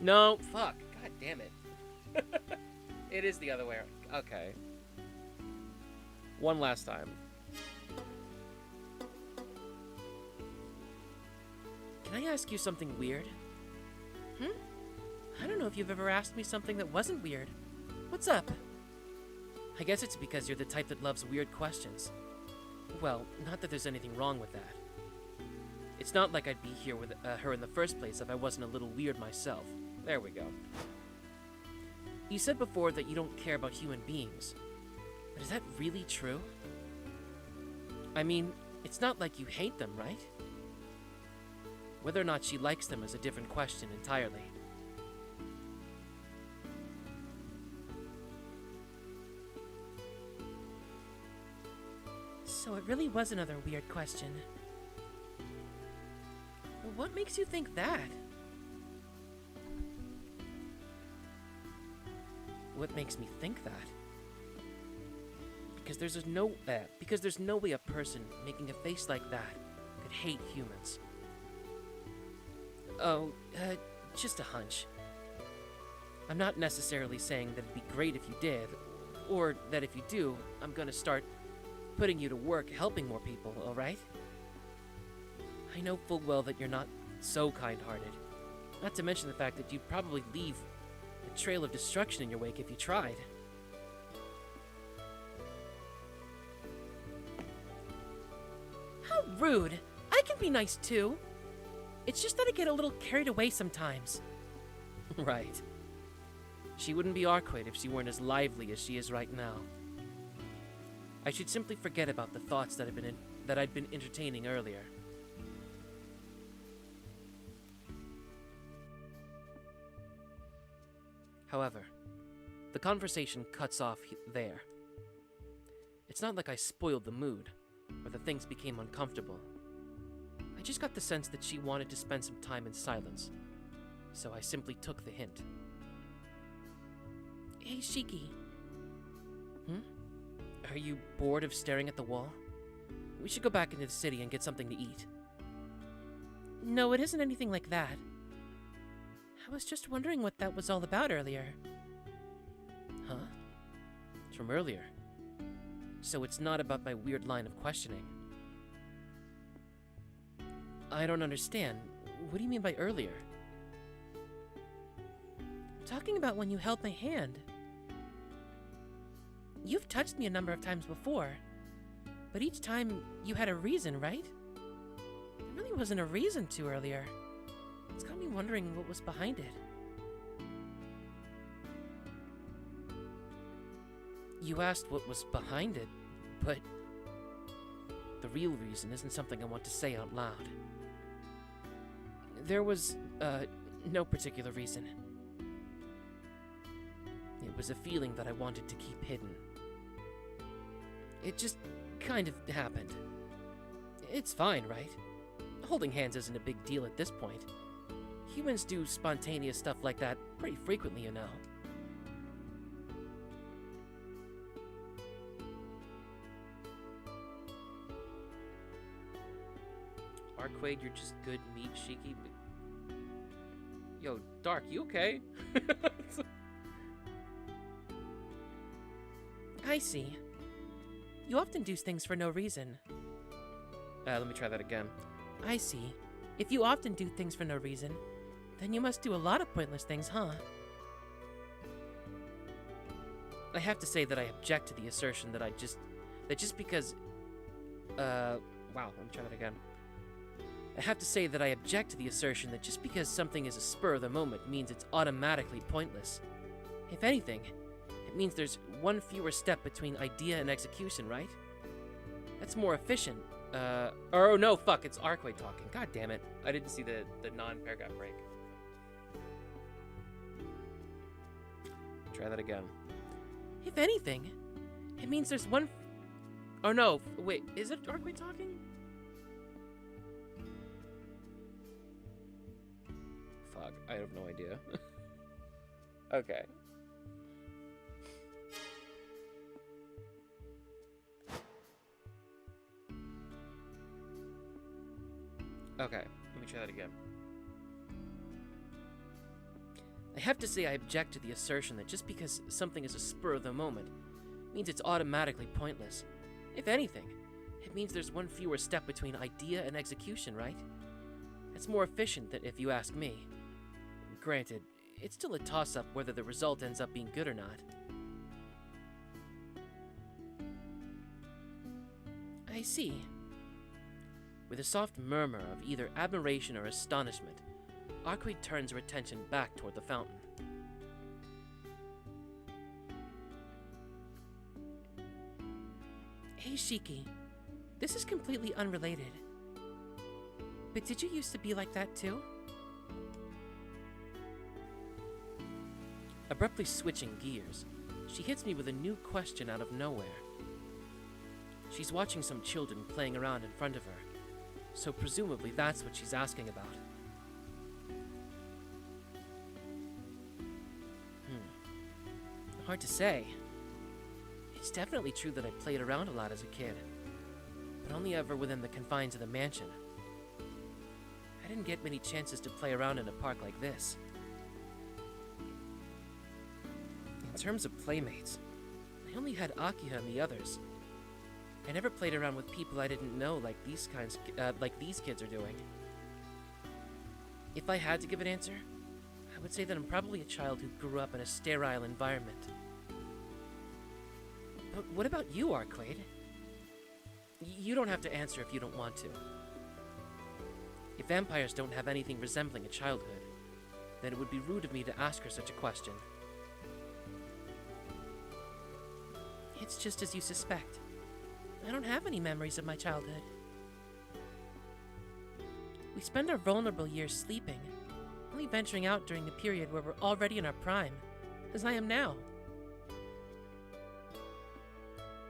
[SPEAKER 1] No, fuck. God damn it. It is the other way around. Okay. One last time. Can I ask you something weird?
[SPEAKER 2] I don't know if you've ever asked me something that wasn't weird. What's up?
[SPEAKER 1] I guess it's because you're the type that loves weird questions. Well, not that there's anything wrong with that. It's not like I'd be here with her in the first place if I wasn't a little weird myself. There we go. You said before that you don't care about human beings. But is that really true? I mean, it's not like you hate them, right? Whether or not she likes them is a different question entirely.
[SPEAKER 2] So it really was another weird question. What makes you think that?
[SPEAKER 1] What makes me think that? Because there's no way a person making a face like that could hate humans. Oh, just a hunch. I'm not necessarily saying that it'd be great if you did, or that if you do, I'm gonna start putting you to work helping more people, alright? I know full well that you're not so kind-hearted. Not to mention the fact that you'd probably leave a trail of destruction in your wake if you tried.
[SPEAKER 2] How rude! I can be nice too. It's just that I get a little carried away sometimes.
[SPEAKER 1] Right. She wouldn't be Arcueid if she weren't as lively as she is right now. I should simply forget about the thoughts that I'd been entertaining earlier. However, the conversation cuts off there. It's not like I spoiled the mood, or that things became uncomfortable. I just got the sense that she wanted to spend some time in silence, so I simply took the hint.
[SPEAKER 2] Hey, Shiki.
[SPEAKER 1] Are you bored of staring at the wall? We should go back into the city and get something to eat.
[SPEAKER 2] No, it isn't anything like that. I was just wondering what that was all about earlier.
[SPEAKER 1] huh? It's from earlier. So it's not about my weird line of questioning. I don't understand. What do you mean by earlier?
[SPEAKER 2] I'm talking about when you held my hand. You've touched me a number of times before, but each time you had a reason, right? There really wasn't a reason to earlier. It's got me wondering what was behind it.
[SPEAKER 1] You asked what was behind it, but the real reason isn't something I want to say out loud. There was, no particular reason. It was a feeling that I wanted to keep hidden. It just kind of happened. It's fine, right? Holding hands isn't a big deal at this point. Humans do spontaneous stuff like that pretty frequently, you know. Arcueid, you're just good meat, Shiki. Yo, Dark, you okay?
[SPEAKER 2] I see. You often do things for no reason.
[SPEAKER 1] Let me try that again.
[SPEAKER 2] I see. If you often do things for no reason, then you must do a lot of pointless things, huh?
[SPEAKER 1] I have to say that I object to the assertion that just because... wow, let me try that again. I have to say that I object to the assertion that just because something is a spur of the moment means it's automatically pointless. If anything, it means there's one fewer step between idea and execution, right? That's more efficient. Oh no, fuck, it's Arcueid talking. God damn it. I didn't see the non-paragraph break. Try that again.
[SPEAKER 2] If anything, it means there's one...
[SPEAKER 1] Oh no, wait, is it Arcueid talking? Fuck, I have no idea. Okay. Okay, let me try that again. I have to say I object to the assertion that just because something is a spur of the moment means it's automatically pointless. If anything, it means there's one fewer step between idea and execution, right? It's more efficient than if you ask me. Granted, it's still a toss-up whether the result ends up being good or not.
[SPEAKER 2] I see.
[SPEAKER 1] With a soft murmur of either admiration or astonishment, Arcueid turns her attention back toward the fountain.
[SPEAKER 2] Hey Shiki, this is completely unrelated. But did you used to be like that too?
[SPEAKER 1] Abruptly switching gears, she hits me with a new question out of nowhere. She's watching some children playing around in front of her, so presumably that's what she's asking about. Hard to say. It's definitely true that I played around a lot as a kid, but only ever within the confines of the mansion. I didn't get many chances to play around in a park like this. In terms of playmates, I only had Akiha and the others. I never played around with people I didn't know like these kids are doing. If I had to give an answer, I would say that I'm probably a child who grew up in a sterile environment. But what about you, Arcueid? You don't have to answer if you don't want to. If vampires don't have anything resembling a childhood, then it would be rude of me to ask her such a question.
[SPEAKER 2] It's just as you suspect. I don't have any memories of my childhood. We spend our vulnerable years sleeping, only venturing out during the period where we're already in our prime, as I am now.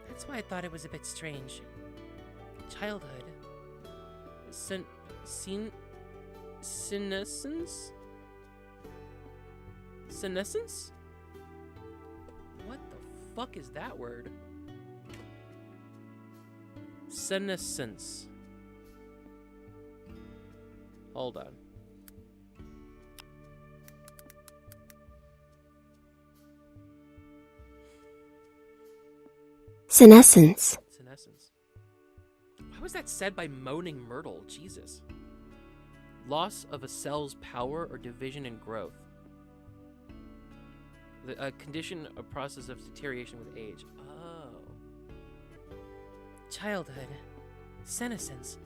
[SPEAKER 2] That's why I thought it was a bit strange. Childhood. Senescence? Senescence?
[SPEAKER 1] What the fuck is that word? Senescence. Hold on.
[SPEAKER 3] Senescence.
[SPEAKER 1] Senescence. Why was that said by Moaning Myrtle? Jesus. Loss of a cell's power or division and growth. A condition, a process of deterioration with age. Oh.
[SPEAKER 2] Childhood. Senescence.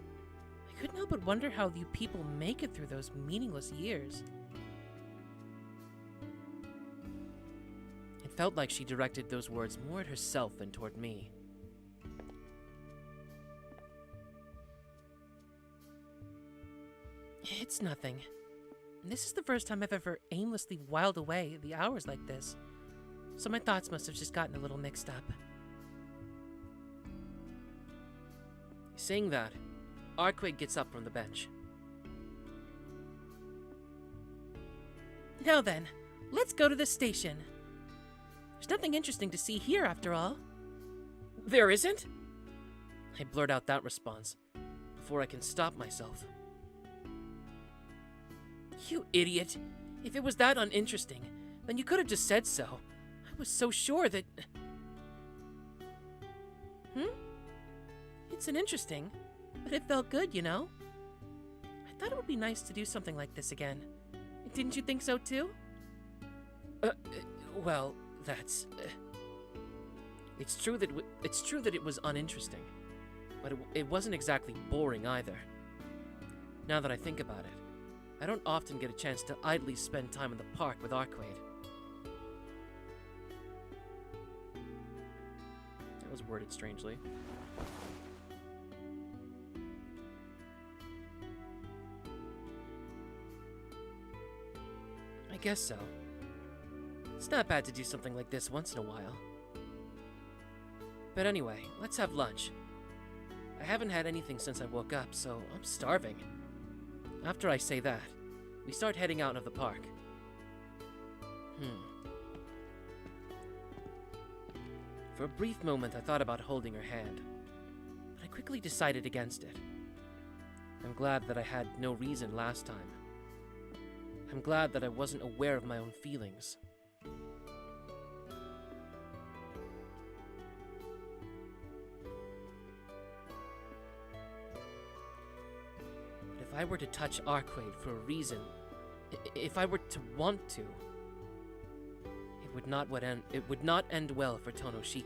[SPEAKER 2] I couldn't help but wonder how you people make it through those meaningless years.
[SPEAKER 1] It felt like she directed those words more at herself than toward me.
[SPEAKER 2] It's nothing. This is the first time I've ever aimlessly whiled away the hours like this, so my thoughts must have just gotten a little mixed up.
[SPEAKER 1] Saying that, Arcueid gets up from the bench.
[SPEAKER 2] Now then, let's go to the station. There's nothing interesting to see here after all.
[SPEAKER 1] There isn't? I blurt out that response before I can stop myself.
[SPEAKER 2] You idiot! If it was that uninteresting, then you could have just said so. I was so sure that... It's interesting, but it felt good, you know? I thought it would be nice to do something like this again. Didn't you think so too?
[SPEAKER 1] Well, that's... It's true that it was uninteresting, but it wasn't exactly boring either. Now that I think about it, I don't often get a chance to idly spend time in the park with Arcueid. That was worded strangely. I guess so. It's not bad to do something like this once in a while. But anyway, let's have lunch. I haven't had anything since I woke up, so I'm starving. After I say that, we start heading out of the park. For a brief moment, I thought about holding her hand, but I quickly decided against it. I'm glad that I had no reason last time. I'm glad that I wasn't aware of my own feelings. But if I were to touch Arcueid for a reason, if I were to want to, it would not end well for Tohno Shiki.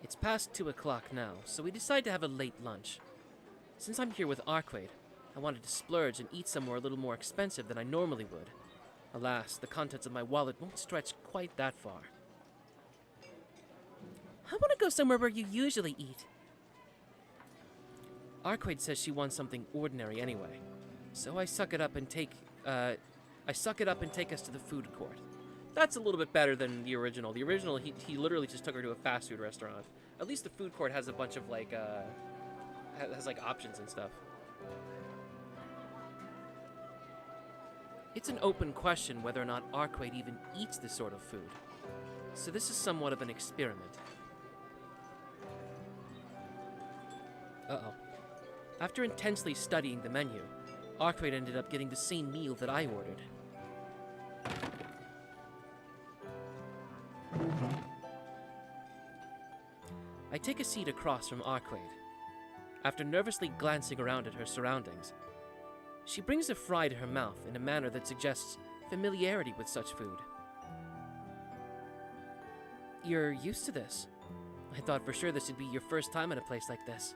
[SPEAKER 1] It's past 2 o'clock now, so we decide to have a late lunch. Since I'm here with Arcueid, I wanted to splurge and eat somewhere a little more expensive than I normally would. Alas, the contents of my wallet won't stretch quite that far.
[SPEAKER 2] I want to go somewhere where you usually eat.
[SPEAKER 1] Arcueid says she wants something ordinary anyway, so I suck it up and take us to the food court. That's a little bit better than the original. The original, he literally just took her to a fast food restaurant. At least the food court has a bunch of has options and stuff. It's an open question whether or not Arcueid even eats this sort of food, so this is somewhat of an experiment. Uh-oh. After intensely studying the menu, Arcueid ended up getting the same meal that I ordered. I take a seat across from Arcueid. After nervously glancing around at her surroundings, she brings a fry to her mouth in a manner that suggests familiarity with such food. You're used to this. I thought for sure this would be your first time at a place like this.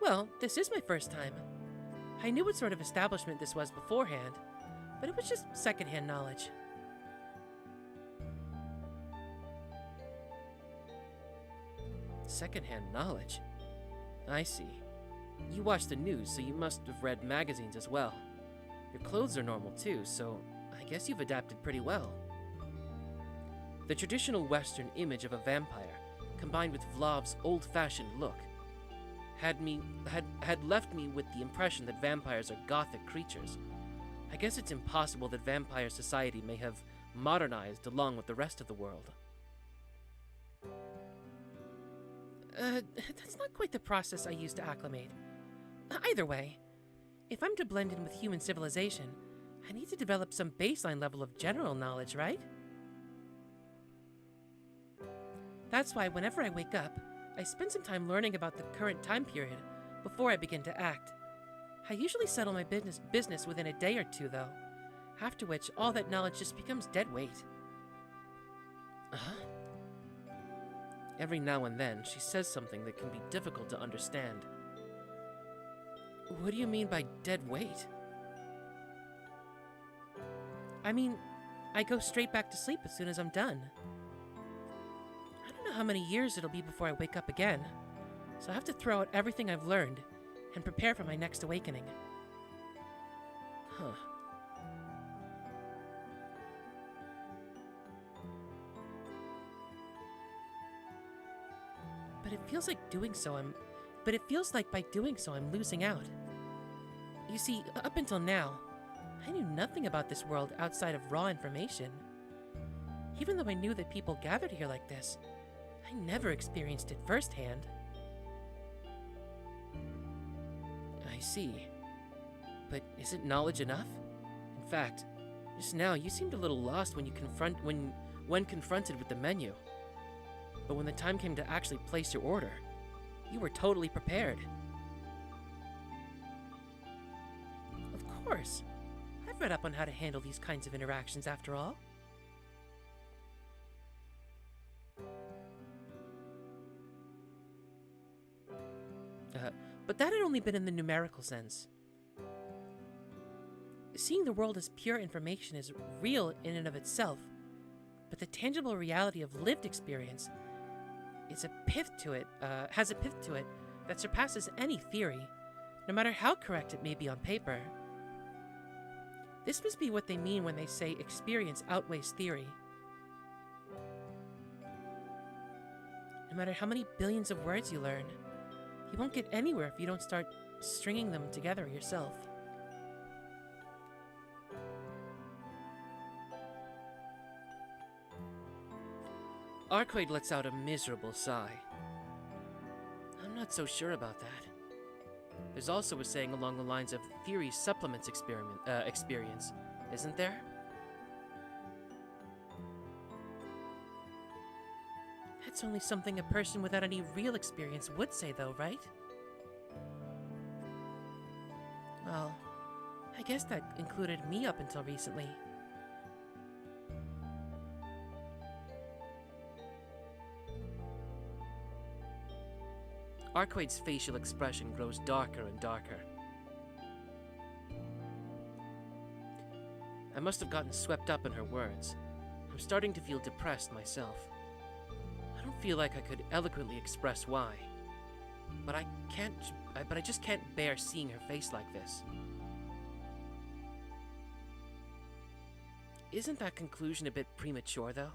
[SPEAKER 2] Well, this is my first time. I knew what sort of establishment this was beforehand, but it was just secondhand knowledge.
[SPEAKER 1] Secondhand knowledge? I see. You watch the news, so you must have read magazines as well. Your clothes are normal too, so I guess you've adapted pretty well. The traditional Western image of a vampire, combined with Vlov's old-fashioned look. had left me with the impression that vampires are gothic creatures. I guess it's impossible that vampire society may have modernized along with the rest of the world.
[SPEAKER 2] That's not quite the process I used to acclimate. Either way, if I'm to blend in with human civilization, I need to develop some baseline level of general knowledge, right? That's why whenever I wake up, I spend some time learning about the current time period before I begin to act. I usually settle my business within a day or two, though, after which all that knowledge just becomes dead weight.
[SPEAKER 1] Every now and then, she says something that can be difficult to understand.
[SPEAKER 2] What do you mean by dead weight? I mean, I go straight back to sleep as soon as I'm done. I don't know how many years it'll be before I wake up again, so I have to throw out everything I've learned and prepare for my next awakening.
[SPEAKER 1] Huh.
[SPEAKER 2] But it feels like by doing so I'm losing out. You see, up until now, I knew nothing about this world outside of raw information. Even though I knew that people gathered here like this, I never experienced it firsthand.
[SPEAKER 1] I see. But isn't knowledge enough? In fact, just now you seemed a little lost when confronted with the menu. But when the time came to actually place your order, you were totally prepared.
[SPEAKER 2] Of course. I've read up on how to handle these kinds of interactions after all. But that had only been in the numerical sense. Seeing the world as pure information is real in and of itself, but the tangible reality of lived experience has a pith to it that surpasses any theory, no matter how correct it may be on paper. This must be what they mean when they say experience outweighs theory. No matter how many billions of words you learn, you won't get anywhere if you don't start stringing them together yourself.
[SPEAKER 1] Arcueid lets out a miserable sigh. I'm not so sure about that. There's also a saying along the lines of theory supplements experience, isn't there?
[SPEAKER 2] That's only something a person without any real experience would say, though, right? Well, I guess that included me up until recently.
[SPEAKER 1] Arcueid's facial expression grows darker and darker. I must have gotten swept up in her words. I'm starting to feel depressed myself. I don't feel like I could eloquently express why, but I just can't bear seeing her face like this. Isn't that conclusion a bit premature, though?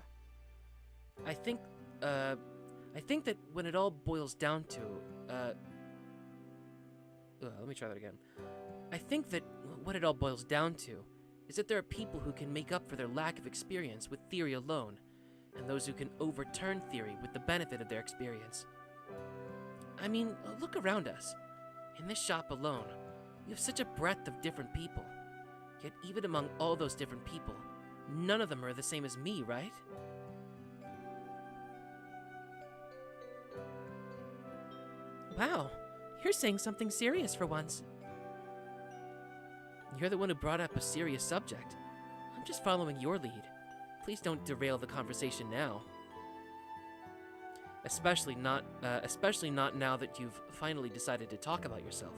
[SPEAKER 1] I think that when it all boils down to, let me try that again. I think that what it all boils down to is that there are people who can make up for their lack of experience with theory alone, and those who can overturn theory with the benefit of their experience. I mean, look around us. In this shop alone, we have such a breadth of different people. Yet even among all those different people, none of them are the same as me, right?
[SPEAKER 2] Wow, you're saying something serious for once.
[SPEAKER 1] You're the one who brought up a serious subject. I'm just following your lead. Please don't derail the conversation now. Especially not now that you've finally decided to talk about yourself.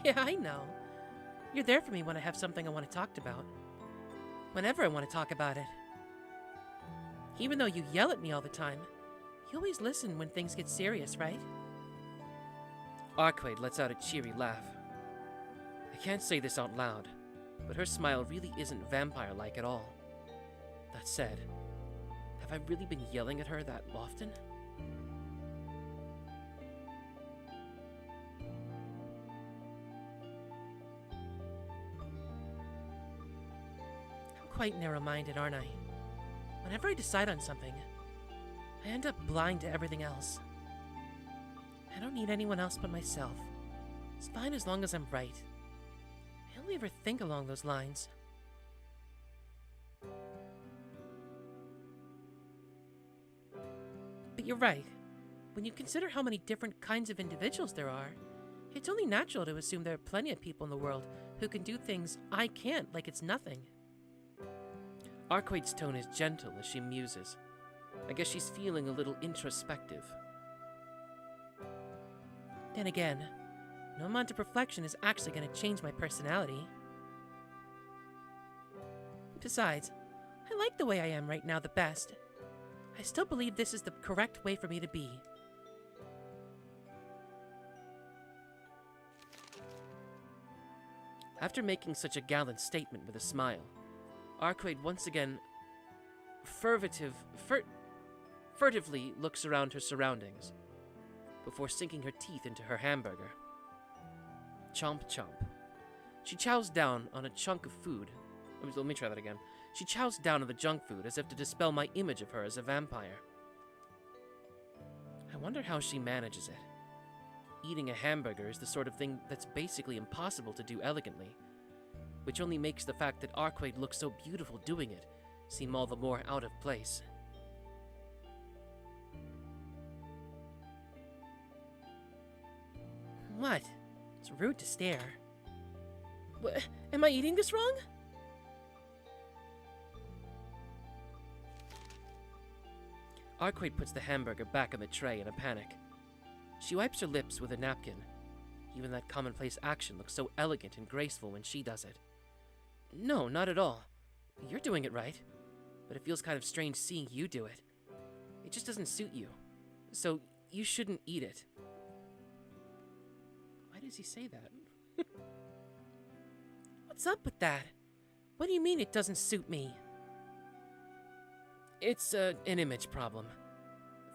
[SPEAKER 2] Yeah, I know. You're there for me when I have something I want to talk about. Whenever I want to talk about it. Even though you yell at me all the time, you always listen when things get serious, right?
[SPEAKER 1] Arcueid lets out a cheery laugh. I can't say this out loud, but her smile really isn't vampire-like at all. That said, have I really been yelling at her that often?
[SPEAKER 2] quite narrow-minded, aren't I? Whenever I decide on something, I end up blind to everything else. I don't need anyone else but myself. It's fine as long as I'm right. I only ever think along those lines. But you're right. When you consider how many different kinds of individuals there are, it's only natural to assume there are plenty of people in the world who can do things I can't, like it's nothing.
[SPEAKER 1] Arcueid's tone is gentle as she muses. I guess she's feeling a little introspective.
[SPEAKER 2] Then again, no amount of reflection is actually going to change my personality. Besides, I like the way I am right now the best. I still believe this is the correct way for me to be.
[SPEAKER 1] After making such a gallant statement with a smile, Arcueid once again furtively looks around her surroundings, before sinking her teeth into her hamburger. Chomp chomp. She chows down on a chunk of food. Let me try that again. She chows down on the junk food as if to dispel my image of her as a vampire. I wonder how she manages it. Eating a hamburger is the sort of thing that's basically impossible to do elegantly, which only makes the fact that Arcueid looks so beautiful doing it seem all the more out of place.
[SPEAKER 2] What? It's rude to stare. What? Am I eating this wrong?
[SPEAKER 1] Arcueid puts the hamburger back on the tray in a panic. She wipes her lips with a napkin. Even that commonplace action looks so elegant and graceful when she does it. No, not at all. You're doing it right. But it feels kind of strange seeing you do it. It just doesn't suit you. So you shouldn't eat it. Why does he say that?
[SPEAKER 2] What's up with that? What do you mean it doesn't suit me?
[SPEAKER 1] It's an image problem.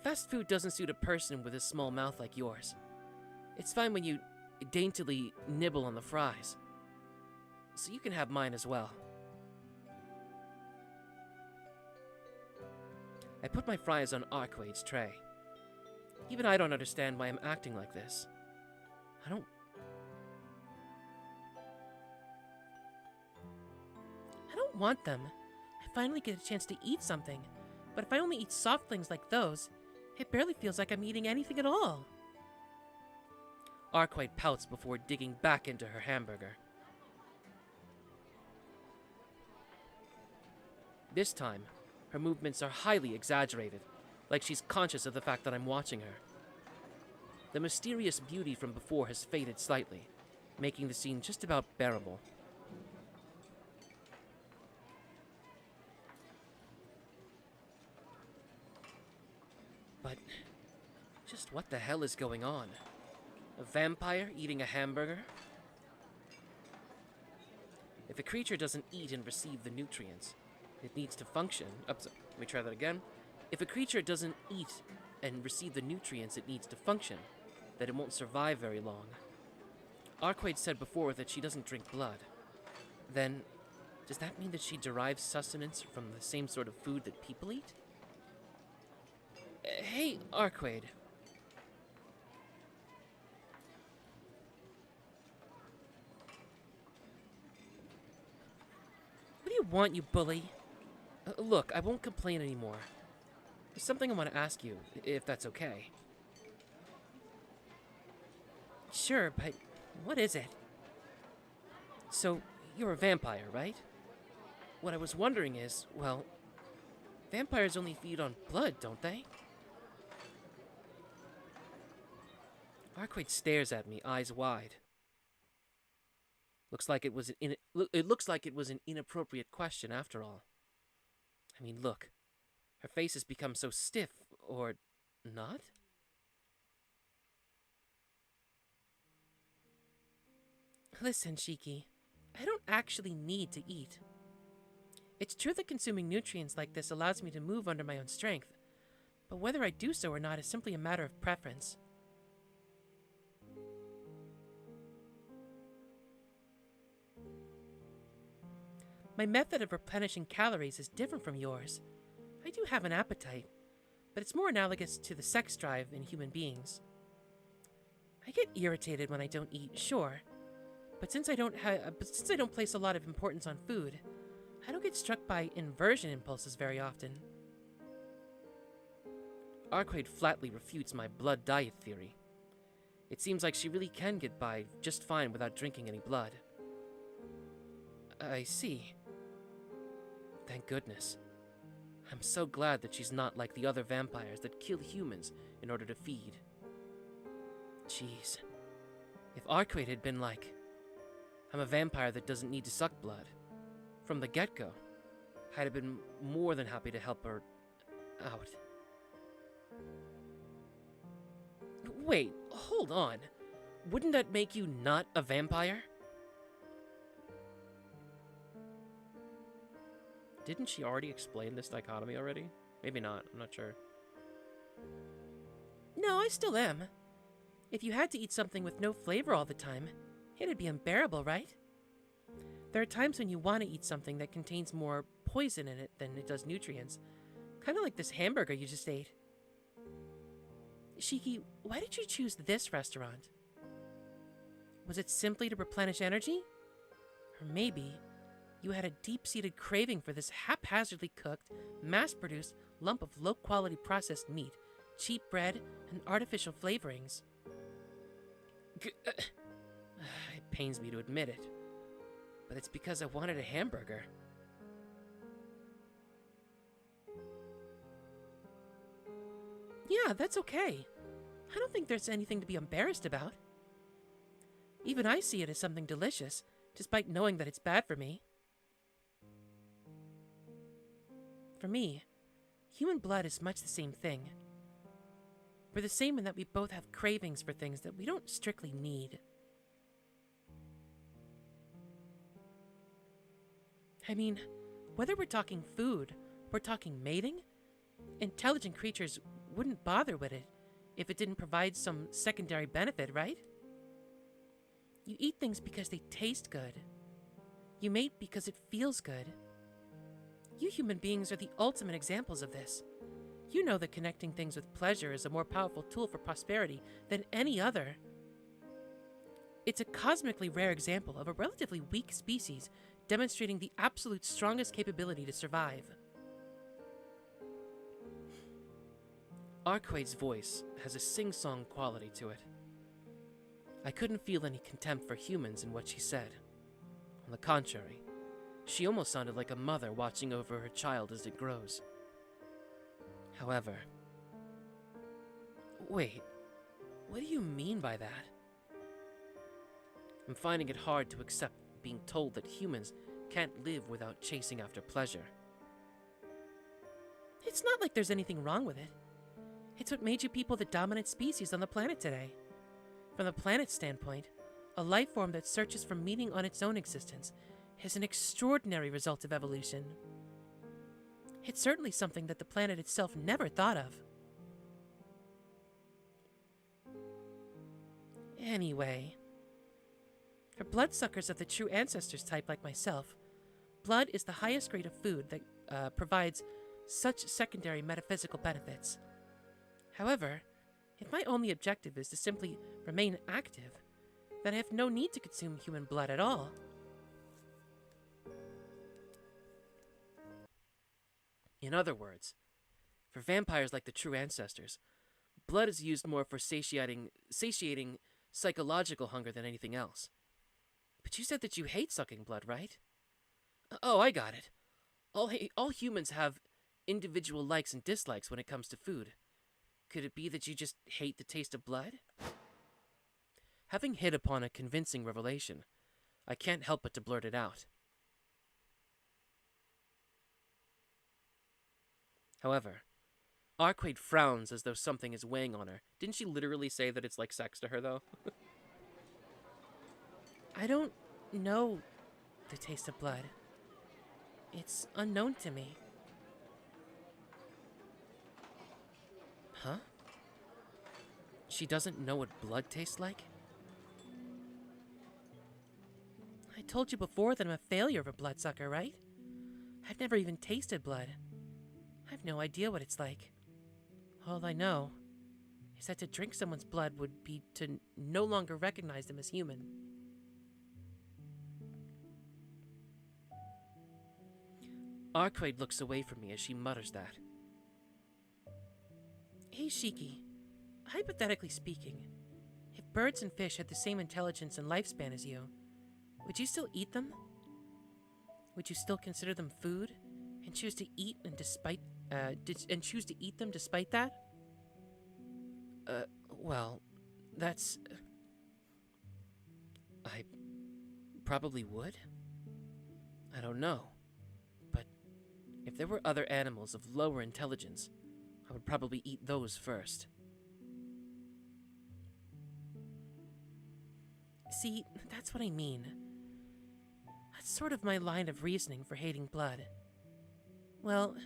[SPEAKER 1] Fast food doesn't suit a person with a small mouth like yours. It's fine when you daintily nibble on the fries. So you can have mine as well. I put my fries on Arcueid's tray. Even I don't understand why I'm acting like this. I don't
[SPEAKER 2] want them. I finally get a chance to eat something. But if I only eat soft things like those, it barely feels like I'm eating anything at all.
[SPEAKER 1] Arcueid pouts before digging back into her hamburger. This time, her movements are highly exaggerated, like she's conscious of the fact that I'm watching her. The mysterious beauty from before has faded slightly, making the scene just about bearable. But just what the hell is going on? A vampire eating a hamburger? If a creature doesn't eat and receive the nutrients, it needs to function. Let me try that again. If a creature doesn't eat and receive the nutrients it needs to function, then it won't survive very long. Arcueid said before that she doesn't drink blood. Then, does that mean that she derives sustenance from the same sort of food that people eat? Hey, Arcueid.
[SPEAKER 2] What do you want, you bully?
[SPEAKER 1] Look, I won't complain anymore. There's something I want to ask you, if that's okay.
[SPEAKER 2] Sure, but what is it?
[SPEAKER 1] So, you're a vampire, right? What I was wondering is, well, vampires only feed on blood, don't they? Arcueid stares at me, eyes wide. Looks like it was an inappropriate question after all. I mean, look. Her face has become so stiff, or not?
[SPEAKER 2] Listen, Shiki. I don't actually need to eat. It's true that consuming nutrients like this allows me to move under my own strength, but whether I do so or not is simply a matter of preference. My method of replenishing calories is different from yours. I do have an appetite, but it's more analogous to the sex drive in human beings. I get irritated when I don't eat, sure, but since I don't place a lot of importance on food, I don't get struck by inversion impulses very often.
[SPEAKER 1] Arcueid flatly refutes my blood diet theory. It seems like she really can get by just fine without drinking any blood. I see. Thank goodness. I'm so glad that she's not like the other vampires that kill humans in order to feed. Jeez. If Arcueid had been like, I'm a vampire that doesn't need to suck blood, from the get-go, I'd have been more than happy to help her out. Wait, hold on. Wouldn't that make you not a vampire? Didn't she already explain this dichotomy already? Maybe not, I'm not sure.
[SPEAKER 2] No, I still am. If you had to eat something with no flavor all the time, it'd be unbearable, right? There are times when you want to eat something that contains more poison in it than it does nutrients. Kind of like this hamburger you just ate. Shiki, why did you choose this restaurant? Was it simply to replenish energy? Or maybe you had a deep-seated craving for this haphazardly cooked, mass-produced lump of low-quality processed meat, cheap bread, and artificial flavorings?
[SPEAKER 1] It pains me to admit it, but it's because I wanted a hamburger.
[SPEAKER 2] Yeah, that's okay. I don't think there's anything to be embarrassed about. Even I see it as something delicious, despite knowing that it's bad for me. For me, human blood is much the same thing. We're the same in that we both have cravings for things that we don't strictly need. I mean, whether we're talking food, we're talking mating, intelligent creatures wouldn't bother with it if it didn't provide some secondary benefit, right? You eat things because they taste good. You mate because it feels good. You human beings are the ultimate examples of this. You know that connecting things with pleasure is a more powerful tool for prosperity than any other. It's a cosmically rare example of a relatively weak species demonstrating the absolute strongest capability to survive.
[SPEAKER 1] Arcueid's voice has a sing-song quality to it. I couldn't feel any contempt for humans in what she said. On the contrary, she almost sounded like a mother watching over her child as it grows. However... Wait, what do you mean by that? I'm finding it hard to accept being told that humans can't live without chasing after pleasure.
[SPEAKER 2] It's not like there's anything wrong with it. It's what made you people the dominant species on the planet today. From the planet's standpoint, a life form that searches for meaning on its own existence is an extraordinary result of evolution. It's certainly something that the planet itself never thought of. Anyway, for bloodsuckers of the true ancestors type like myself, blood is the highest grade of food that provides such secondary metaphysical benefits. However, if my only objective is to simply remain active, then I have no need to consume human blood at all.
[SPEAKER 1] In other words, for vampires like the true ancestors, blood is used more for satiating psychological hunger than anything else. But you said that you hate sucking blood, right? Oh, I got it. All humans have individual likes and dislikes when it comes to food. Could it be that you just hate the taste of blood? Having hit upon a convincing revelation, I can't help but to blurt it out. However, Arcueid frowns as though something is weighing on her. Didn't she literally say that it's like sex to her, though?
[SPEAKER 2] I don't know the taste of blood. It's unknown to me.
[SPEAKER 1] Huh? She doesn't know what blood tastes like?
[SPEAKER 2] I told you before that I'm a failure of a bloodsucker, right? I've never even tasted blood. I have no idea what it's like. All I know is that to drink someone's blood would be to no longer recognize them as human.
[SPEAKER 1] Arcueid looks away from me as she mutters that.
[SPEAKER 2] Hey Shiki, hypothetically speaking, if birds and fish had the same intelligence and lifespan as you, would you still eat them? Would you still consider them food and choose to eat and choose to eat them despite that?
[SPEAKER 1] Well, that's... I probably would. I don't know. But if there were other animals of lower intelligence, I would probably eat those first.
[SPEAKER 2] See, that's what I mean. That's sort of my line of reasoning for hating blood. Well,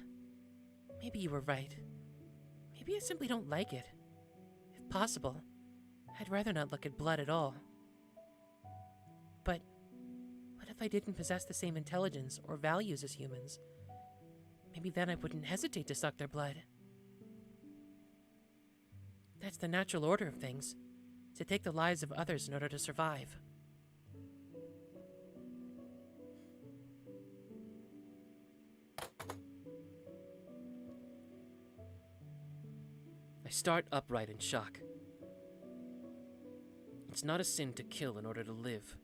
[SPEAKER 2] maybe you were right. Maybe I simply don't like it. If possible, I'd rather not look at blood at all. But what if I didn't possess the same intelligence or values as humans? Maybe then I wouldn't hesitate to suck their blood. That's the natural order of things, to take the lives of others in order to survive.
[SPEAKER 1] I start upright in shock. It's not a sin to kill in order to live.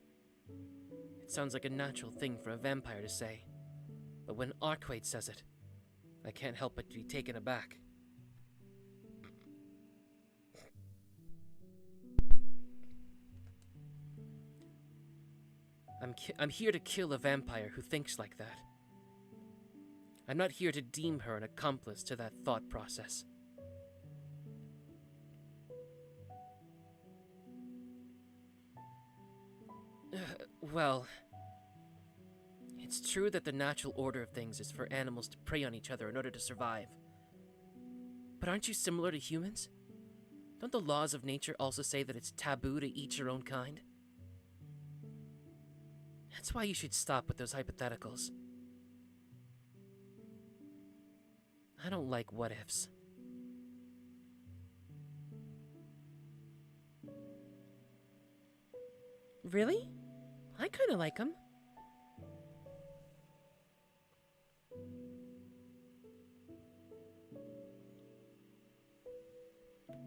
[SPEAKER 1] It sounds like a natural thing for a vampire to say, but when Arcueid says it, I can't help but be taken aback. I'm here to kill a vampire who thinks like that. I'm not here to deem her an accomplice to that thought process. Well, it's true that the natural order of things is for animals to prey on each other in order to survive. But aren't you similar to humans? Don't the laws of nature also say that it's taboo to eat your own kind? That's why you should stop with those hypotheticals. I don't like what-ifs.
[SPEAKER 2] Really? I kinda like them.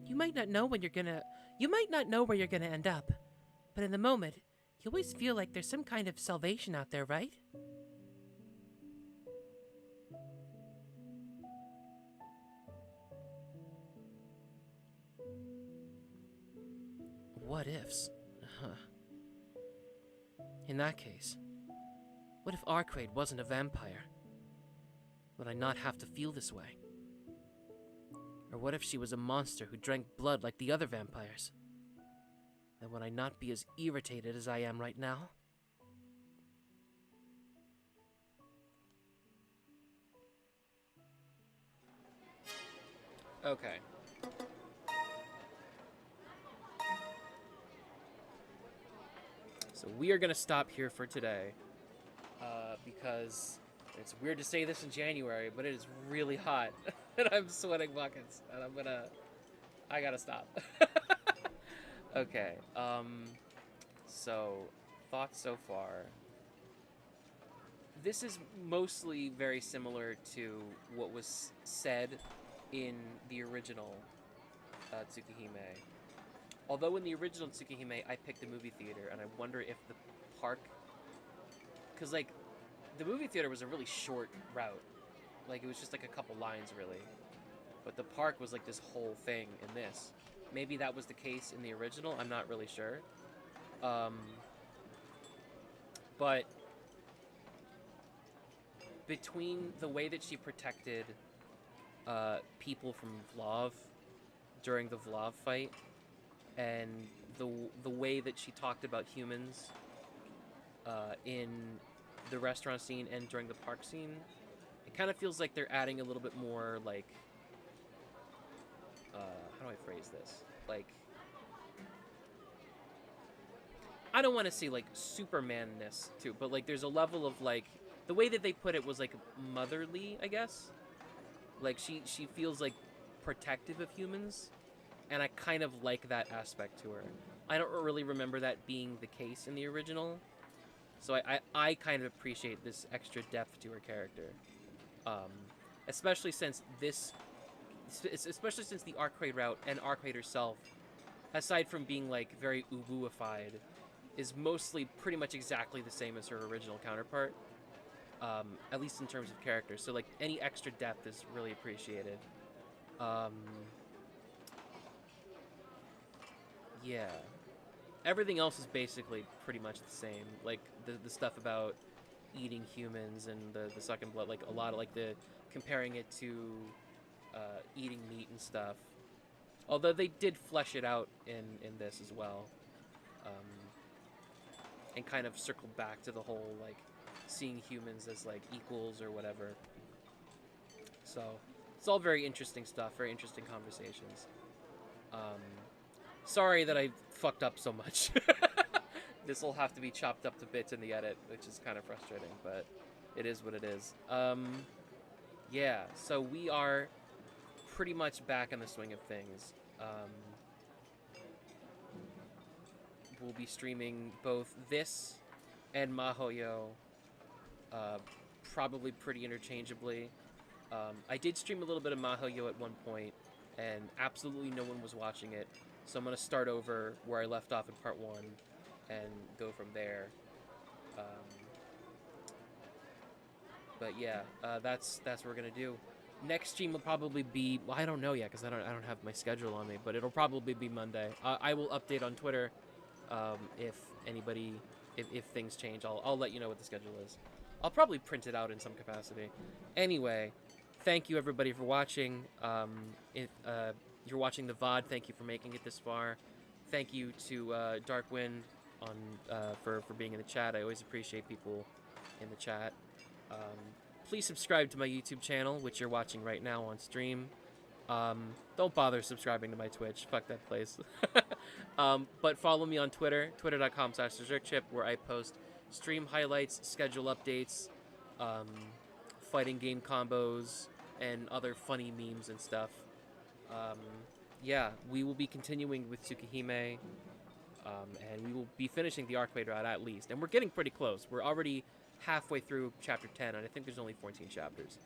[SPEAKER 2] You might not know where you're gonna end up, but in the moment, you always feel like there's some kind of salvation out there, right?
[SPEAKER 1] What ifs? Huh. In that case, what if Arcueid wasn't a vampire? Would I not have to feel this way? Or what if she was a monster who drank blood like the other vampires? Then would I not be as irritated as I am right now? Okay. So we are going to stop here for today, because it's weird to say this in January, but it is really hot, and I'm sweating buckets, and I gotta stop. Okay, so, thoughts so far. This is mostly very similar to what was said in the original Tsukihime. Although in the original Tsukihime, I picked the movie theater, and I wonder if the park... Because, like, the movie theater was a really short route. Like, it was just, like, a couple lines, really. But the park was, like, this whole thing in this. Maybe that was the case in the original. I'm not really sure. But between the way that she protected people from Vlav during the Vlav fight and the way that she talked about humans in the restaurant scene and during the park scene, it kind of feels like they're adding a little bit more, like, how do I phrase this? Like, I don't want to say, like, Superman-ness, too, but, like, there's a level of, like, the way that they put it was like motherly, I guess. Like she feels like protective of humans, and I kind of like that aspect to her. I don't really remember that being the case in the original, so I kind of appreciate this extra depth to her character, especially since the Arcueid route and Arcueid herself, aside from being like very ubuified, is mostly pretty much exactly the same as her original counterpart, at least in terms of character. So like any extra depth is really appreciated. Yeah. Everything else is basically pretty much the same. Like the stuff about eating humans and the sucking blood, like a lot of like the comparing it to eating meat and stuff. Although they did flesh it out in this as well, and kind of circled back to the whole like seeing humans as like equals or whatever. So it's all very interesting stuff, very interesting conversations. Sorry that I fucked up so much. This will have to be chopped up to bits in the edit, which is kind of frustrating, but it is what it is. Yeah, so we are pretty much back in the swing of things. We'll be streaming both this and Mahoyo, probably pretty interchangeably. I did stream a little bit of Mahoyo at one point, and absolutely no one was watching it. So I'm going to start over where I left off in part 1 and go from there. But yeah, that's what we're going to do. Next stream will probably be, well, I don't know yet because I don't have my schedule on me, but it'll probably be Monday. I will update on Twitter if things change. I'll let you know what the schedule is. I'll probably print it out in some capacity. Anyway, thank you everybody for watching. If you're watching the VOD, thank you for making it this far. Thank you to Darkwind for being in the chat. I always appreciate people in the chat. Please subscribe to my YouTube channel, which you're watching right now on stream. Don't bother subscribing to my Twitch. Fuck that place. But follow me on Twitter, twitter.com/BerserkChip, where I post stream highlights, schedule updates, fighting game combos, and other funny memes and stuff. Yeah, we will be continuing with Tsukihime, and we will be finishing the Arcueid route at least. And we're getting pretty close. We're already halfway through chapter 10, and I think there's only 14 chapters.